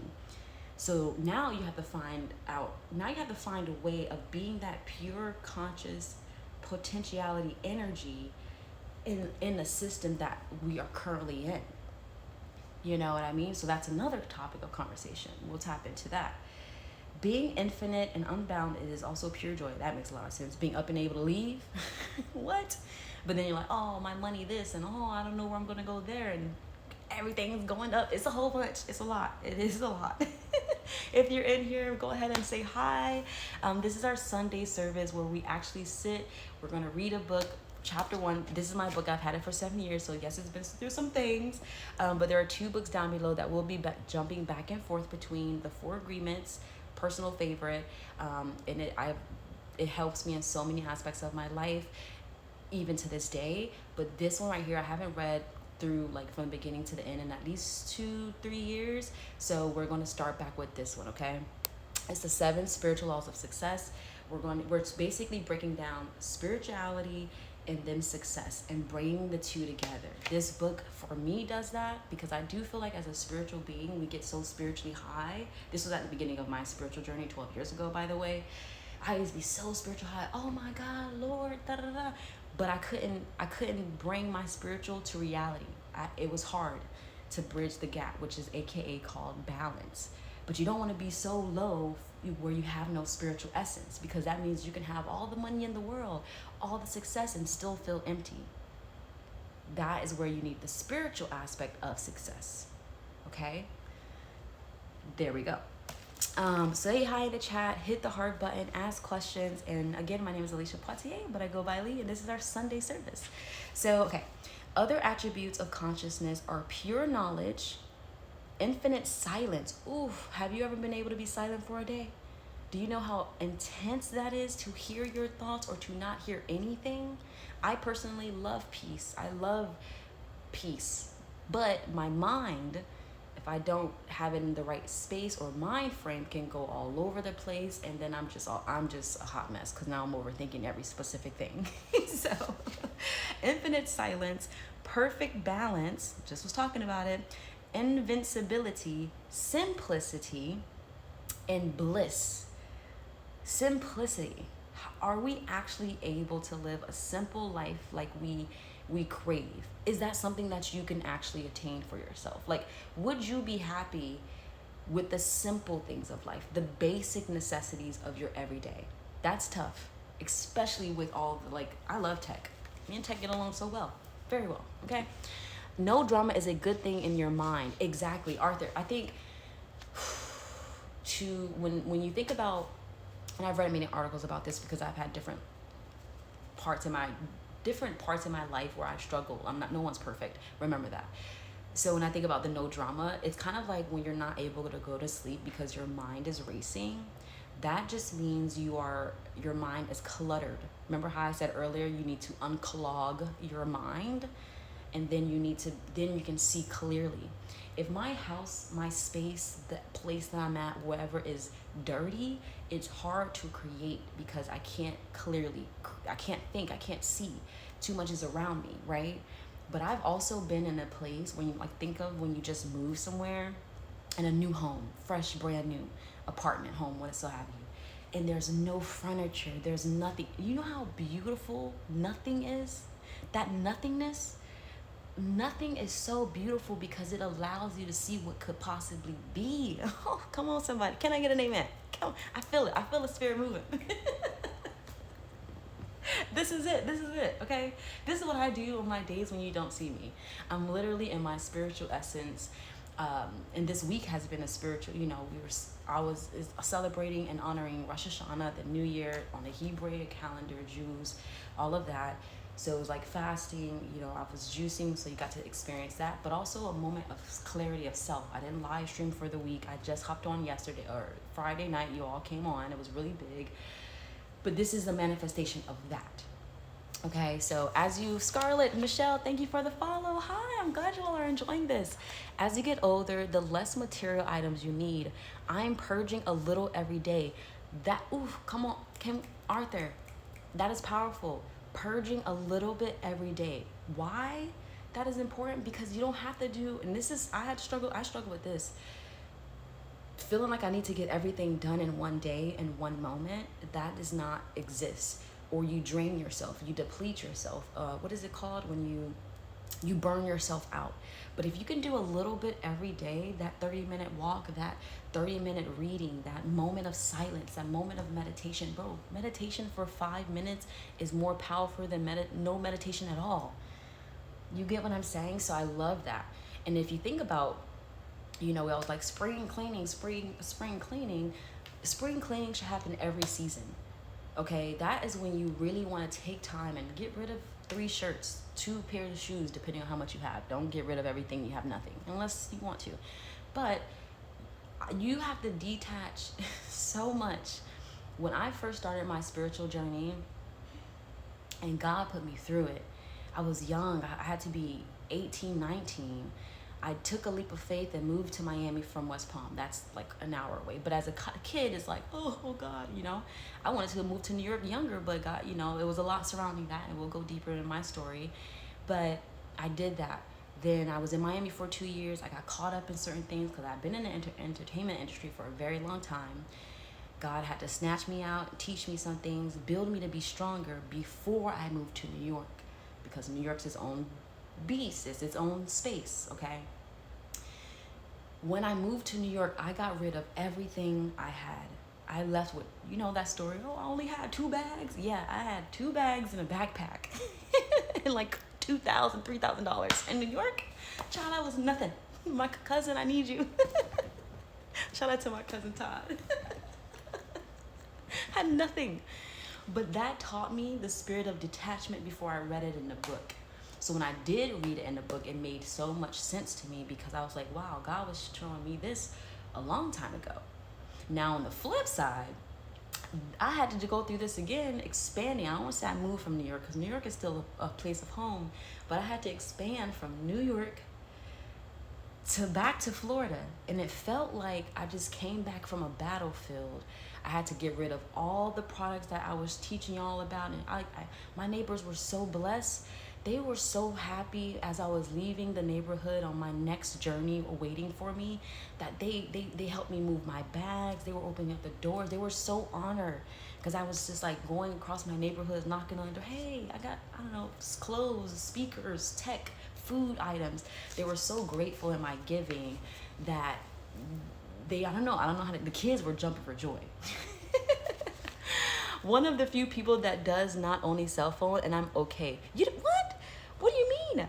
So now you have to find a way of being that pure conscious potentiality energy in the system that we are currently in. You know what I mean? So that's another topic of conversation. We'll tap into that. Being infinite and unbounded is also pure joy. That makes a lot of sense. Being up and able to leave. What? But then you're like, oh, my money this, and oh, I don't know where I'm going to go there, and everything's going up. It's a whole bunch. It's a lot. It is a lot. If you're in here, go ahead and say hi. This is our Sunday service where we actually sit. We're going to read a book. Chapter 1, this is my book. I've had it for 7 years, so yes, it's been through some things, but there are 2 books down below that will be jumping back and forth between the 4 agreements, personal favorite, and it helps me in so many aspects of my life, even to this day. But this one right here, I haven't read through like from the beginning to the end in at least 2-3 years, so we're going to start back with this one. Okay, it's the 7 spiritual laws of success. We're basically breaking down spirituality and then success and bringing the 2 together. This book for me does that because I do feel like as a spiritual being, we get so spiritually high. This was at the beginning of my spiritual journey 12 years ago, by the way. I used to be so spiritual high. Oh my God, Lord, da da da. But I couldn't bring my spiritual to reality. It was hard to bridge the gap, which is AKA called balance. But you don't want to be so low where you have no spiritual essence, because that means you can have all the money in the world, all the success, and still feel empty. That is where you need the spiritual aspect of success. Okay? There we go. Say hi in the chat, hit the heart button, ask questions. And again, my name is Alicia Poitier, but I go by Lee, and this is our Sunday service. So, okay. Other attributes of consciousness are pure knowledge, infinite silence. Ooh, have you ever been able to be silent for a day? Do you know how intense that is to hear your thoughts or to not hear anything? I personally love peace. I love peace. But my mind, if I don't have it in the right space or mind frame, can go all over the place, and then I'm just a hot mess because now I'm overthinking every specific thing. So, infinite silence, perfect balance, just was talking about it, invincibility, simplicity, and bliss. Simplicity. Are we actually able to live a simple life like we crave? Is that something that you can actually attain for yourself? Like, would you be happy with the simple things of life, the basic necessities of your everyday? That's tough, especially with all the, like, I love tech. Me and tech get along so well, very well, okay? No drama is a good thing in your mind. Exactly, Arthur. I think when you think about, and I've read many articles about this because I've had different parts in my life where I struggle. No one's perfect. Remember that. So when I think about the no drama, it's kind of like when you're not able to go to sleep because your mind is racing. That just means your mind is cluttered. Remember how I said earlier, you need to unclog your mind, and then you can see clearly. If my house, my space, the place that I'm at, wherever is dirty, it's hard to create because I can't think, I can't see. Too much is around me, right? But I've also been in a place when you think of when you just move somewhere in a new home, fresh, brand new apartment, home, what so have you, and there's no furniture, there's nothing. You know how beautiful nothing is? That nothingness. Nothing is so beautiful because it allows you to see what could possibly be. Oh, come on, somebody. Can I get an amen? Come on. I feel it. I feel the spirit moving. This is it. Okay? This is what I do on my days when you don't see me. I'm literally in my spiritual essence. And this week has been a spiritual, I was celebrating and honoring Rosh Hashanah, the New Year on the Hebrew calendar, Jews, all of that. So it was like fasting, I was juicing, so you got to experience that, but also a moment of clarity of self. I didn't live stream for the week. I just hopped on yesterday or Friday night. You all came on. It was really big. But this is the manifestation of that. Okay, so Scarlett, Michelle, thank you for the follow. Hi, I'm glad you all are enjoying this. As you get older, the less material items you need. I'm purging a little every day. Come on, Arthur, that is powerful. Purging a little bit every day. Why that is important? Because you don't have to do, and I struggle with this, feeling like I need to get everything done in one day, in one moment. That does not exist. Or you drain yourself, you deplete yourself. What is it called when you burn yourself out? But if you can do a little bit every day, that 30-minute walk, that 30-minute reading, that moment of silence, that moment of meditation, bro, meditation for 5 minutes is more powerful than no meditation at all. You get what I'm saying? So I love that. And if you think about You know, we always like spring cleaning, spring cleaning. Spring cleaning should happen every season. Okay, that is when you really want to take time and get rid of 3 shirts, 2 pairs of shoes, depending on how much you have. Don't get rid of everything you have nothing, unless you want to. But you have to detach so much. When I first started my spiritual journey and God put me through it, I was young. I had to be 18, 19. I took a leap of faith and moved to Miami from West Palm. That's like an hour away. But as a kid, it's like, oh God, you know. I wanted to move to New York younger, but God, you know, it was a lot surrounding that, and we'll go deeper in my story. But I did that. Then I was in Miami for 2 years. I got caught up in certain things because I've been in the entertainment industry for a very long time. God had to snatch me out, teach me some things, build me to be stronger before I moved to New York, because New York's its own beast, it's its own space, okay? When I moved to New York, I got rid of everything I had. I left with, you know that story, oh, I only had 2 bags. Yeah, I had 2 bags and a backpack and like $2,000, $3,000. In New York, child, I was nothing. My cousin, I need you. Shout out to my cousin Todd. Had nothing. But that taught me the spirit of detachment before I read it in the book. So when I did read it in the book, it made so much sense to me, because I was like, wow, God was showing me this a long time ago. Now on the flip side, I had to go through this again, expanding. I don't want to say I moved from New York, because New York is still a place of home, but I had to expand from New York to back to Florida. And it felt like I just came back from a battlefield. I had to get rid of all the products that I was teaching y'all about. And my neighbors were so blessed. They were so happy as I was leaving the neighborhood on my next journey waiting for me, that they helped me move my bags. They were opening up the doors. They were so honored, because I was just like going across my neighborhood, knocking on the door. Hey, I got, I don't know, clothes, speakers, tech, food items. They were so grateful in my giving that I don't know how the kids were jumping for joy. One of the few people that does not own a cell phone, and I'm okay. What? What do you mean?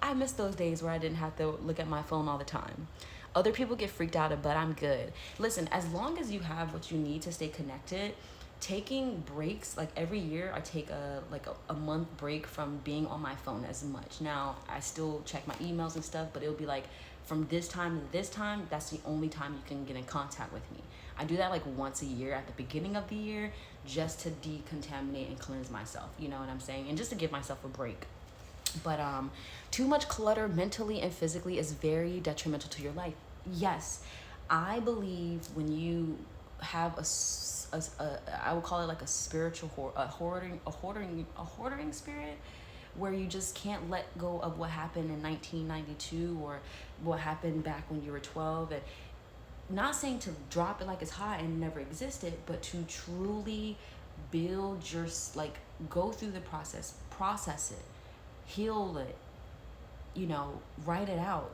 I miss those days where I didn't have to look at my phone all the time. Other people get freaked out, but I'm good. Listen, as long as you have what you need to stay connected, taking breaks, like every year I take a month break from being on my phone as much. Now, I still check my emails and stuff, but it'll be like from this time to this time, that's the only time you can get in contact with me. I do that like once a year at the beginning of the year, just to decontaminate and cleanse myself, you know what I'm saying? And just to give myself a break. But too much clutter mentally and physically is very detrimental to your life. Yes, I believe when you have I would call it like a spiritual hoarding spirit, where you just can't let go of what happened in 1992 or what happened back when you were 12. And not saying to drop it like it's hot and never existed, but to truly build your, like, go through the process it, heal it, you know, write it out,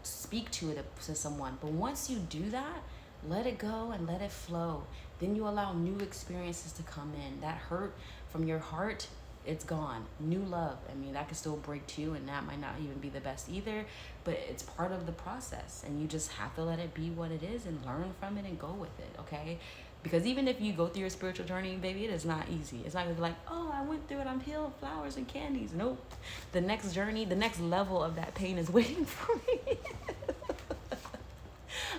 speak to it to someone. But once you do that, let it go and let it flow. Then you allow new experiences to come in. That hurt from your heart, it's gone. New love, I mean, that could still break too, and that might not even be the best either, but it's part of the process, and you just have to let it be what it is and learn from it and go with it, okay? Because even if you go through your spiritual journey, baby, it is not easy. It's not gonna be like, oh, I went through it, I'm healed, flowers and candies. Nope. The next journey, the next level of that pain is waiting for me.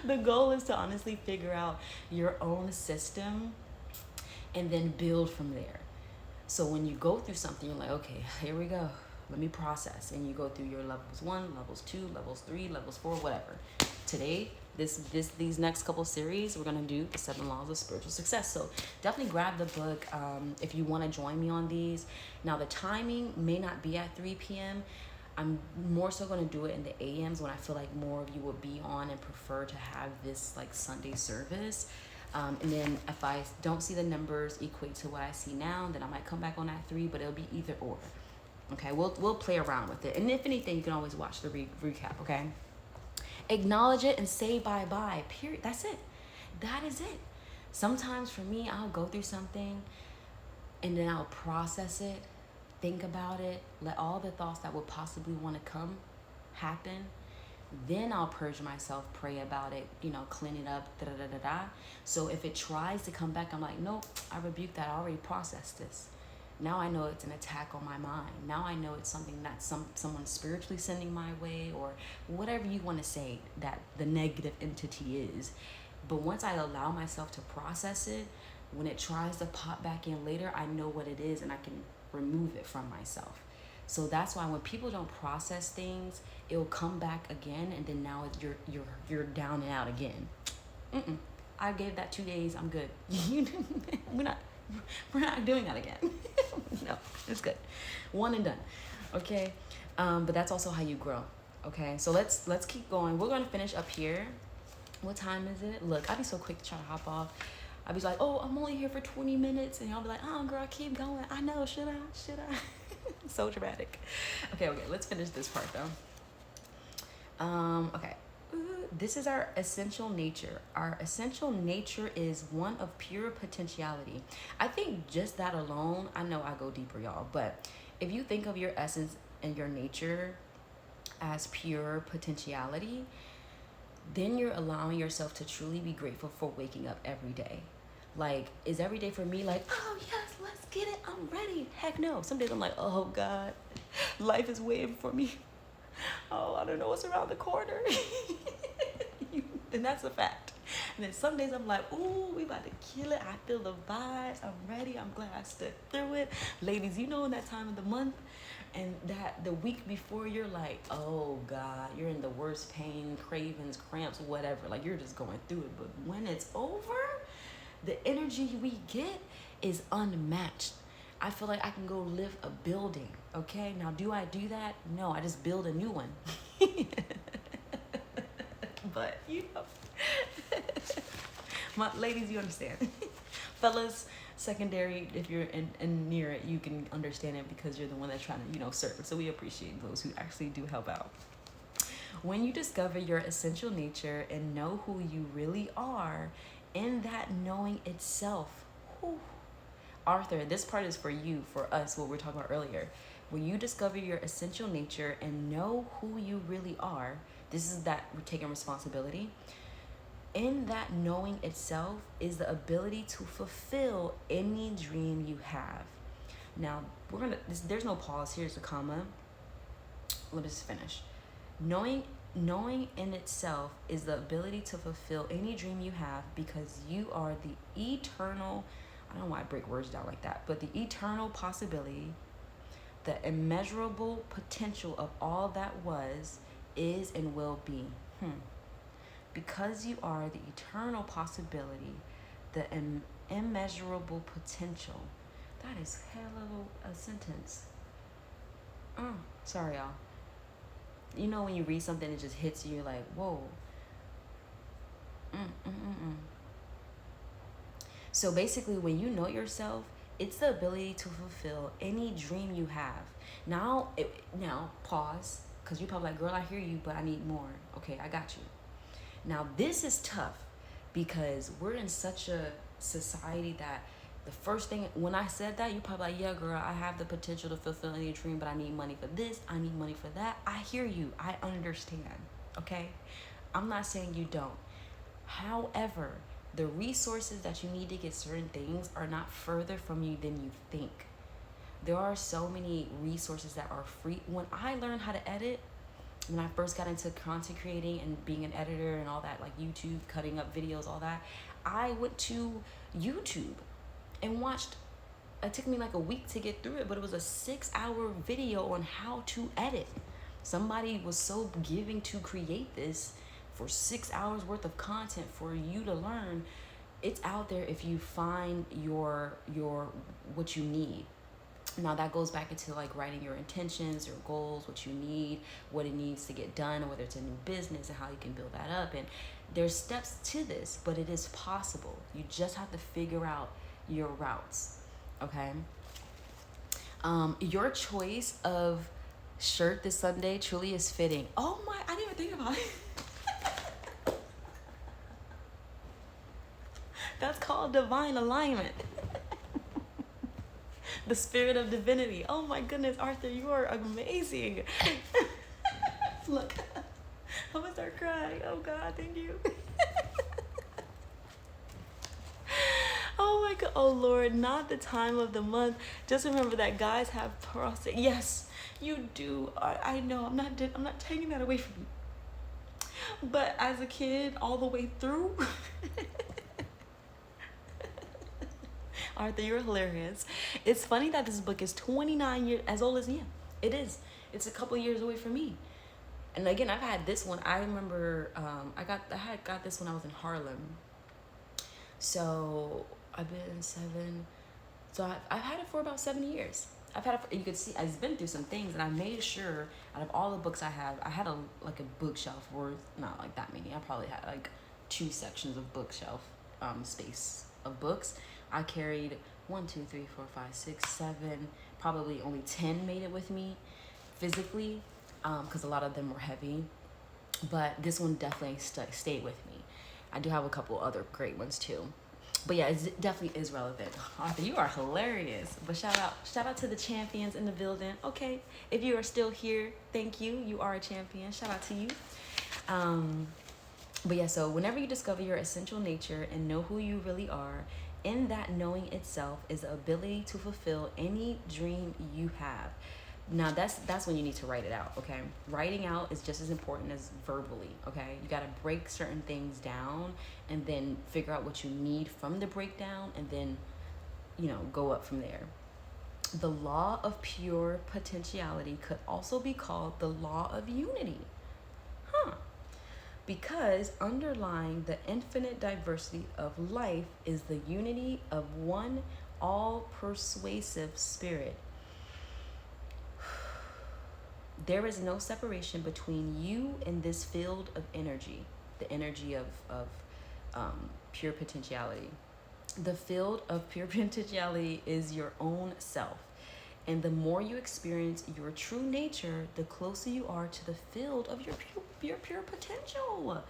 The goal is to honestly figure out your own system and then build from there. So when you go through something, you're like, okay, here we go. Let me process. And you go through your levels 1, levels 2, levels 3, levels 4, whatever. Today, these next couple series, we're going to do the 7 laws of spiritual success. So definitely grab the book if you want to join me on these. Now, the timing may not be at 3 p.m. I'm more so going to do it in the AMs when I feel like more of you will be on and prefer to have this like Sunday service. And then if I don't see the numbers equate to what I see now, then I might come back on at 3, but it'll be either or. Okay, we'll play around with it. And if anything, you can always watch the recap, okay? Acknowledge it and say bye-bye, period. That's it. That is it. Sometimes for me, I'll go through something and then I'll process it, think about it, let all the thoughts that would possibly want to come happen, Then I'll purge myself, pray about it, clean it up, da da da da da. So if it tries to come back, I'm like, nope, I rebuke that. I already processed this. Now I know it's an attack on my mind. Now I know it's something that someone spiritually sending my way, or whatever you want to say that the negative entity is. But once I allow myself to process it, when it tries to pop back in later, I know what it is and I can remove it from myself. So that's why when people don't process things, it'll come back again, and then now you're down and out again. I gave that 2 days. I'm good. We're not doing that again. No, it's good. One and done. Okay. But that's also how you grow. Okay. So let's keep going. We're gonna finish up here. What time is it? Look, I'd be so quick to try to hop off. I'd be like, oh, I'm only here for 20 minutes. And y'all be like, oh, girl, keep going. I know, should I? So dramatic. Okay, let's finish this part, though. Okay. This is our essential nature. Our essential nature is one of pure potentiality. I think just that alone, I know I go deeper, y'all, but if you think of your essence and your nature as pure potentiality, then you're allowing yourself to truly be grateful for waking up every day. Like, is every day for me like, oh yes, let's get it, I'm ready? Heck no. Some days I'm like, oh God, life is waiting for me. Oh, I don't know what's around the corner. And that's a fact. And then some days I'm like, ooh, we about to kill it. I feel the vibes. I'm ready. I'm glad I stood through it. Ladies, in that time of the month and that the week before, you're like, oh God, you're in the worst pain, cravings, cramps, whatever. Like, you're just going through it. But when it's over, the energy we get is unmatched. I feel like I can go live a building. Okay, now do I do that? No, I just build a new one. But my ladies, you understand. Fellas, secondary, if you're in near it, you can understand it because you're the one that's trying to serve. So we appreciate those who actually do help out. When you discover your essential nature and know who you really are, in that knowing itself, whew, Arthur, this part is for you, for us, what we were talking about earlier. When you discover your essential nature and know who you really are, this is that we're taking responsibility. In that knowing itself is the ability to fulfill any dream you have. Now, there's no pause, here's a comma. Let me just finish. Knowing in itself is the ability to fulfill any dream you have, because you are the eternal, I don't know why I break words down like that, but the eternal possibility, the immeasurable potential of all that was, is, and will be. Because you are the eternal possibility, the immeasurable potential. That is hell of a sentence. Sorry, y'all. When you read something, it just hits you like, whoa. So basically, when you know yourself, it's the ability to fulfill any dream you have. Now pause, because you're probably like, girl, I hear you, but I need more. Okay, I got you. Now, this is tough because we're in such a society that the first thing, when I said that, you're probably like, yeah, girl, I have the potential to fulfill any dream, but I need money for this, I need money for that. I hear you. I understand. Okay? I'm not saying you don't. However, the resources that you need to get certain things are not further from you than you think. There are so many resources that are free. When I learned how to edit, when I first got into content creating and being an editor and all that, like YouTube, cutting up videos, all that, I went to YouTube and watched, it took me like a week to get through it, but it was a 6-hour video on how to edit. Somebody was so giving to create this for 6 hours worth of content for you to learn. It's out there if you find your what you need. Now that goes back into like writing your intentions, your goals, what you need, what it needs to get done, whether it's a new business and how you can build that up. And there's steps to this, but it is possible. You just have to figure out your routes. Okay. Your choice of shirt this Sunday truly is fitting. Oh my, I didn't even think about it. That's called divine alignment. The spirit of divinity. Oh my goodness, Arthur, you are amazing. Look, I'm gonna start crying. Oh God, thank you. Oh my God. Oh Lord, not the time of the month. Just remember that guys have prostate. Yes, you do. I know. I'm not taking that away from you. But as a kid, all the way through. Arthur, you're hilarious. It's funny that this book is 29 years as old as me. It is. It's a couple years away from me. And again, I've had this one. I remember I had got this when I was in Harlem. So I've been 7. So I've had it for about 7 years. I've had it for, you could see I've been through some things, and I made sure out of all the books I have, I had a bookshelf worth, not like that many. I probably had like 2 sections of bookshelf space of books. I carried 1, 2, 3, 4, 5, 6, 7, probably only 10 made it with me physically, because a lot of them were heavy. But this one definitely stayed with me. I do have a couple other great ones too. But yeah, it definitely is relevant. Arthur, you are hilarious. But shout out to the champions in the building. Okay, if you are still here, thank you. You are a champion. Shout out to you. But yeah, so whenever you discover your essential nature and know who you really are, in that knowing itself is the ability to fulfill any dream you have. Now that's when you need to write it out, okay? Writing out is just as important as verbally, okay? You gotta break certain things down and then figure out what you need from the breakdown, and then, go up from there. The law of pure potentiality could also be called the law of unity. Because underlying the infinite diversity of life is the unity of one all-persuasive spirit. There is no separation between you and this field of energy, the energy of pure potentiality. The field of pure potentiality is your own self. And the more you experience your true nature, the closer you are to the field of your pure potential.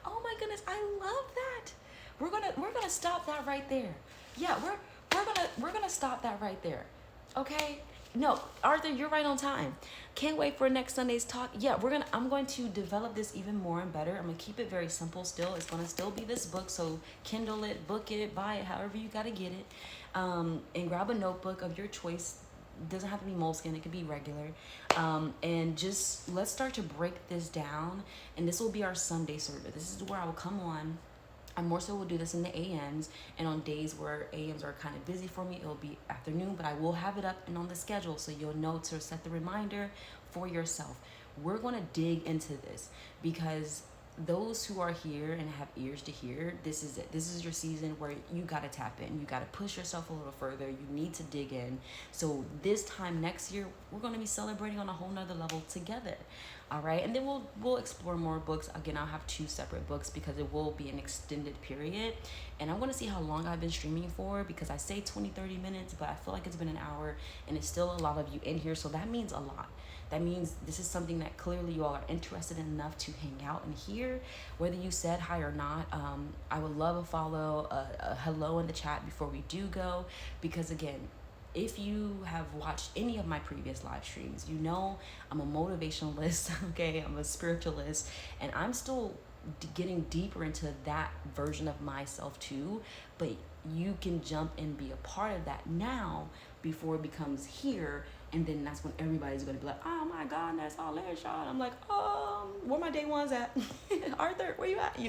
Oh my goodness, I love that. We're gonna stop that right there. Yeah, we're gonna stop that right there. Okay? No, Arthur, you're right on time. Can't wait for next Sunday's talk. Yeah, I'm going to develop this even more and better. I'm gonna keep it very simple still. It's gonna still be this book, so Kindle it, book it, buy it, however you gotta get it. And grab a notebook of your choice. It doesn't have to be moleskin, it could be regular. And just let's start to break this down. And this will be our Sunday service. This is where I will come on. I more so will do this in the AMs, and on days where AMs are kind of busy for me, it'll be afternoon, but I will have it up and on the schedule so you'll know to set the reminder for yourself. We're going to dig into this because those who are here and have ears to hear, this is it. This is your season where you got to tap in. You got to push yourself a little further. You need to dig in. So this time next year, we're going to be celebrating on a whole nother level together. All right. And then we'll explore more books. Again, I'll have 2 separate books because it will be an extended period. And I'm going to see how long I've been streaming for, because I say 20-30 minutes, but I feel like it's been an hour and it's still a lot of you in here. So that means a lot. That means this is something that clearly you all are interested in enough to hang out and hear, whether you said hi or not. I would love a follow, a hello in the chat before we do go, because again, if you have watched any of my previous live streams, you know I'm a motivationalist, okay? I'm a spiritualist, and I'm still getting deeper into that version of myself too, but you can jump and be a part of that now before it becomes here. And then that's when everybody's going to be like, oh my God, that's all there, Sean. I'm like, where my day ones at? Arthur, where you at?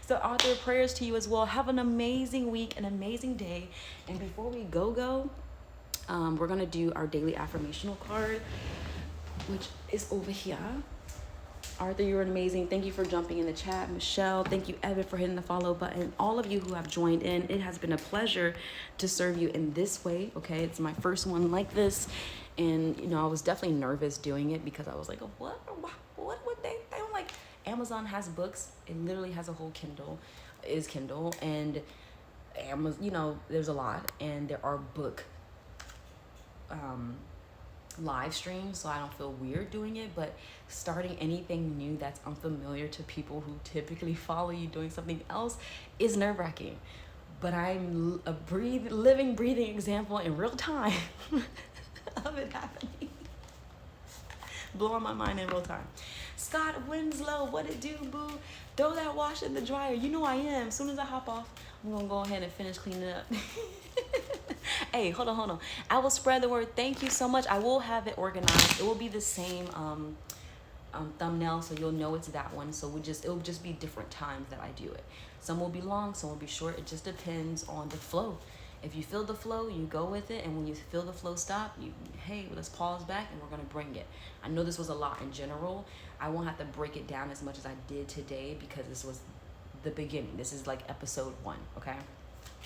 So Arthur, prayers to you as well. Have an amazing week, an amazing day. And before we go, we're going to do our daily affirmational card, which is over here. Arthur, you're amazing. Thank you for jumping in the chat. Michelle, thank you, Evan, for hitting the follow button. All of you who have joined in, it has been a pleasure to serve you in this way, okay? It's my first one like this. And, I was definitely nervous doing it because I was like, what would they don't like? Amazon has books. It literally has a whole Kindle, and Amazon, there's a lot, and there are book live streams, so I don't feel weird doing it. But starting anything new that's unfamiliar to people who typically follow you doing something else is nerve-wracking. But I'm a living, breathing example in real time of it happening. Blowing my mind in real time. Scott Winslow, what it do, boo? Throw that wash in the dryer. You know I am. As soon as I hop off, I'm gonna go ahead and finish cleaning up. Hey, hold on. I will spread the word. Thank you so much. I will have it organized. It will be the same thumbnail, so you'll know it's that one. So it'll just be different times that I do it. Some will be long, some will be short. It just depends on the flow. If you feel the flow, you go with it, and when you feel the flow stop, hey, let's pause back and we're gonna bring it. I know this was a lot in general. I won't have to break it down as much as I did today because this was the beginning. This is like episode 1, okay?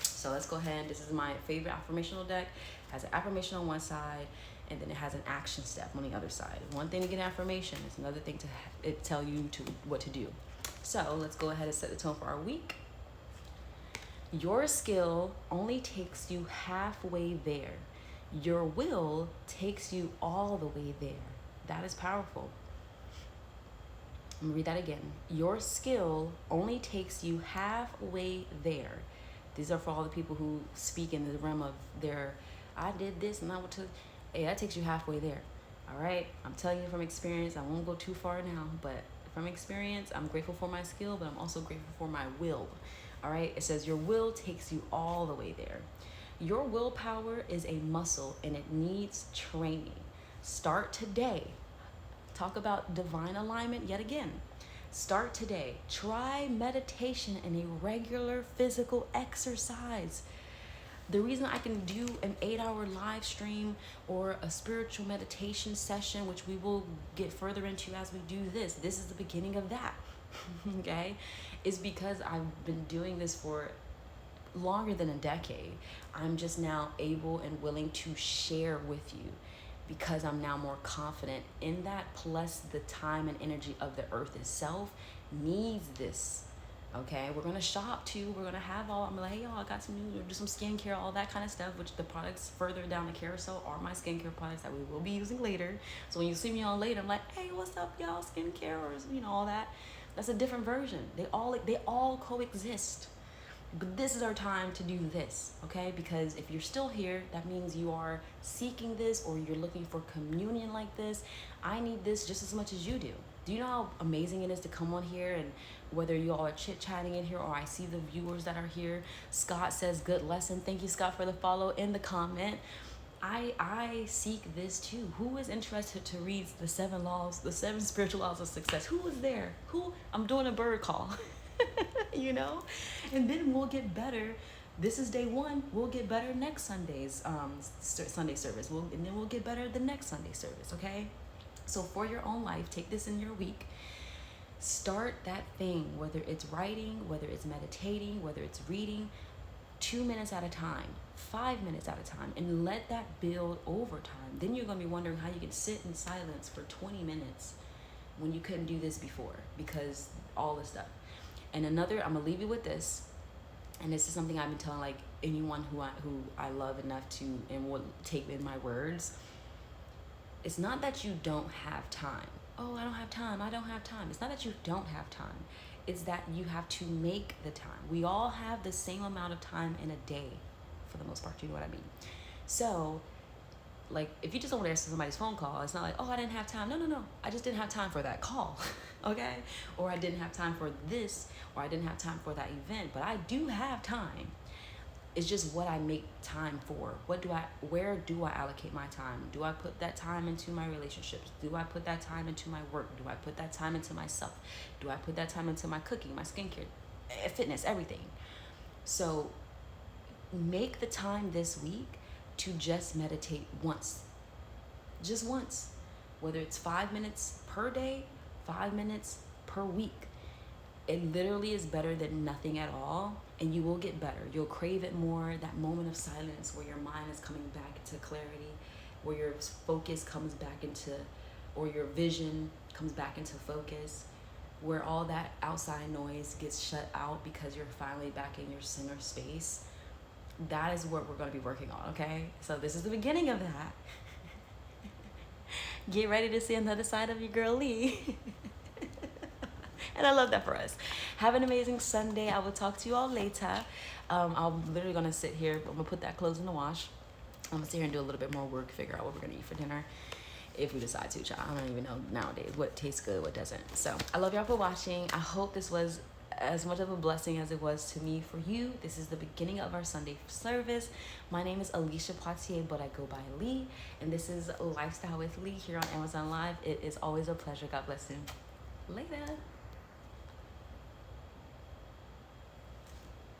So let's go ahead. This is my favorite affirmational deck. It has an affirmation on one side, and then it has an action step on the other side. One thing to get affirmation, it's another thing to tell you what to do. So let's go ahead and set the tone for our week. Your skill only takes you halfway there. Your will takes you all the way there. That is powerful. I'm gonna read that again. Your skill only takes you halfway there. These are for all the people who speak in the realm of I did this and I went to, hey, that takes you halfway there. All right, I'm telling you from experience. I won't go too far now, but from experience, I'm grateful for my skill, but I'm also grateful for my will. All right, it says your will takes you all the way there. Your willpower is a muscle and it needs training. Start today. Talk about divine alignment yet again. Start today. Try meditation and a regular physical exercise. The reason I can do an 8-hour live stream or a spiritual meditation session, which we will get further into as we do this is the beginning of that, okay, is because I've been doing this for longer than a decade. I'm just now able and willing to share with you because I'm now more confident in that, plus the time and energy of the earth itself needs this. Okay, we're gonna shop too. We're gonna have I'm like, hey y'all, I got some new, do some skincare, all that kind of stuff, which the products further down the carousel are my skincare products that we will be using later. So when you see me on later, I'm like, hey, what's up y'all, skincare, or all that. That's a different version. They all coexist. But this is our time to do this, okay? Because if you're still here, that means you are seeking this or you're looking for communion like this. I need this just as much as you do. Do you know how amazing it is to come on here, and whether you all are chit-chatting in here or I see the viewers that are here? Scott says, good lesson. Thank you, Scott, for the follow in the comment. I seek this too. Who is interested to read the 7 spiritual laws of success? Who is there? I'm doing a bird call. And then we'll get better. This is day 1. We'll get better next Sunday's Sunday service. And then we'll get better the next Sunday service, okay? So for your own life, take this in your week. Start that thing, whether it's writing, whether it's meditating, whether it's reading, 2 minutes at a time, 5 minutes at a time, and let that build over time. Then you're going to be wondering how you can sit in silence for 20 minutes when you couldn't do this before because all this stuff. And I'm going to leave you with this, and this is something I've been telling like anyone who I love enough to and will take in my words. It's not that you don't have time. Oh, I don't have time. It's not that you don't have time. It's that you have to make the time. We all have the same amount of time in a day, for the most part. You know what I mean? So, like, if you just don't want to answer somebody's phone call, it's not like, oh, I didn't have time. No. I just didn't have time for that call, okay? Or I didn't have time for this, or I didn't have time for that event. But I do have time. It's just what I make time for. Where do I allocate my time? Do I put that time into my relationships? Do I put that time into my work? Do I put that time into myself? Do I put that time into my cooking, my skincare, fitness, everything? So make the time this week to just meditate once. Just once. Whether it's 5 minutes per day, 5 minutes per week. It literally is better than nothing at all, and you will get better. You'll crave it more, that moment of silence where your mind is coming back into clarity, where your focus comes back into, or your vision comes back into focus, where all that outside noise gets shut out because you're finally back in your center space. That is what we're going to be working on, okay? So this is the beginning of that. Get ready to see another side of your girl Lee. And I love that for us. Have an amazing Sunday. I will talk to you all later. I'm literally going to sit here. I'm going to put that clothes in the wash. I'm going to sit here and do a little bit more work, figure out what we're going to eat for dinner. if we decide to, child. I don't even know nowadays what tastes good, what doesn't. So I love y'all for watching. I hope this was as much of a blessing as it was to me for you. This is the beginning of our Sunday service. My name is Alicia Poitier, but I go by Lee, and this is Lifestyle with Lee here on Amazon Live. It is always a pleasure. God bless you. Later.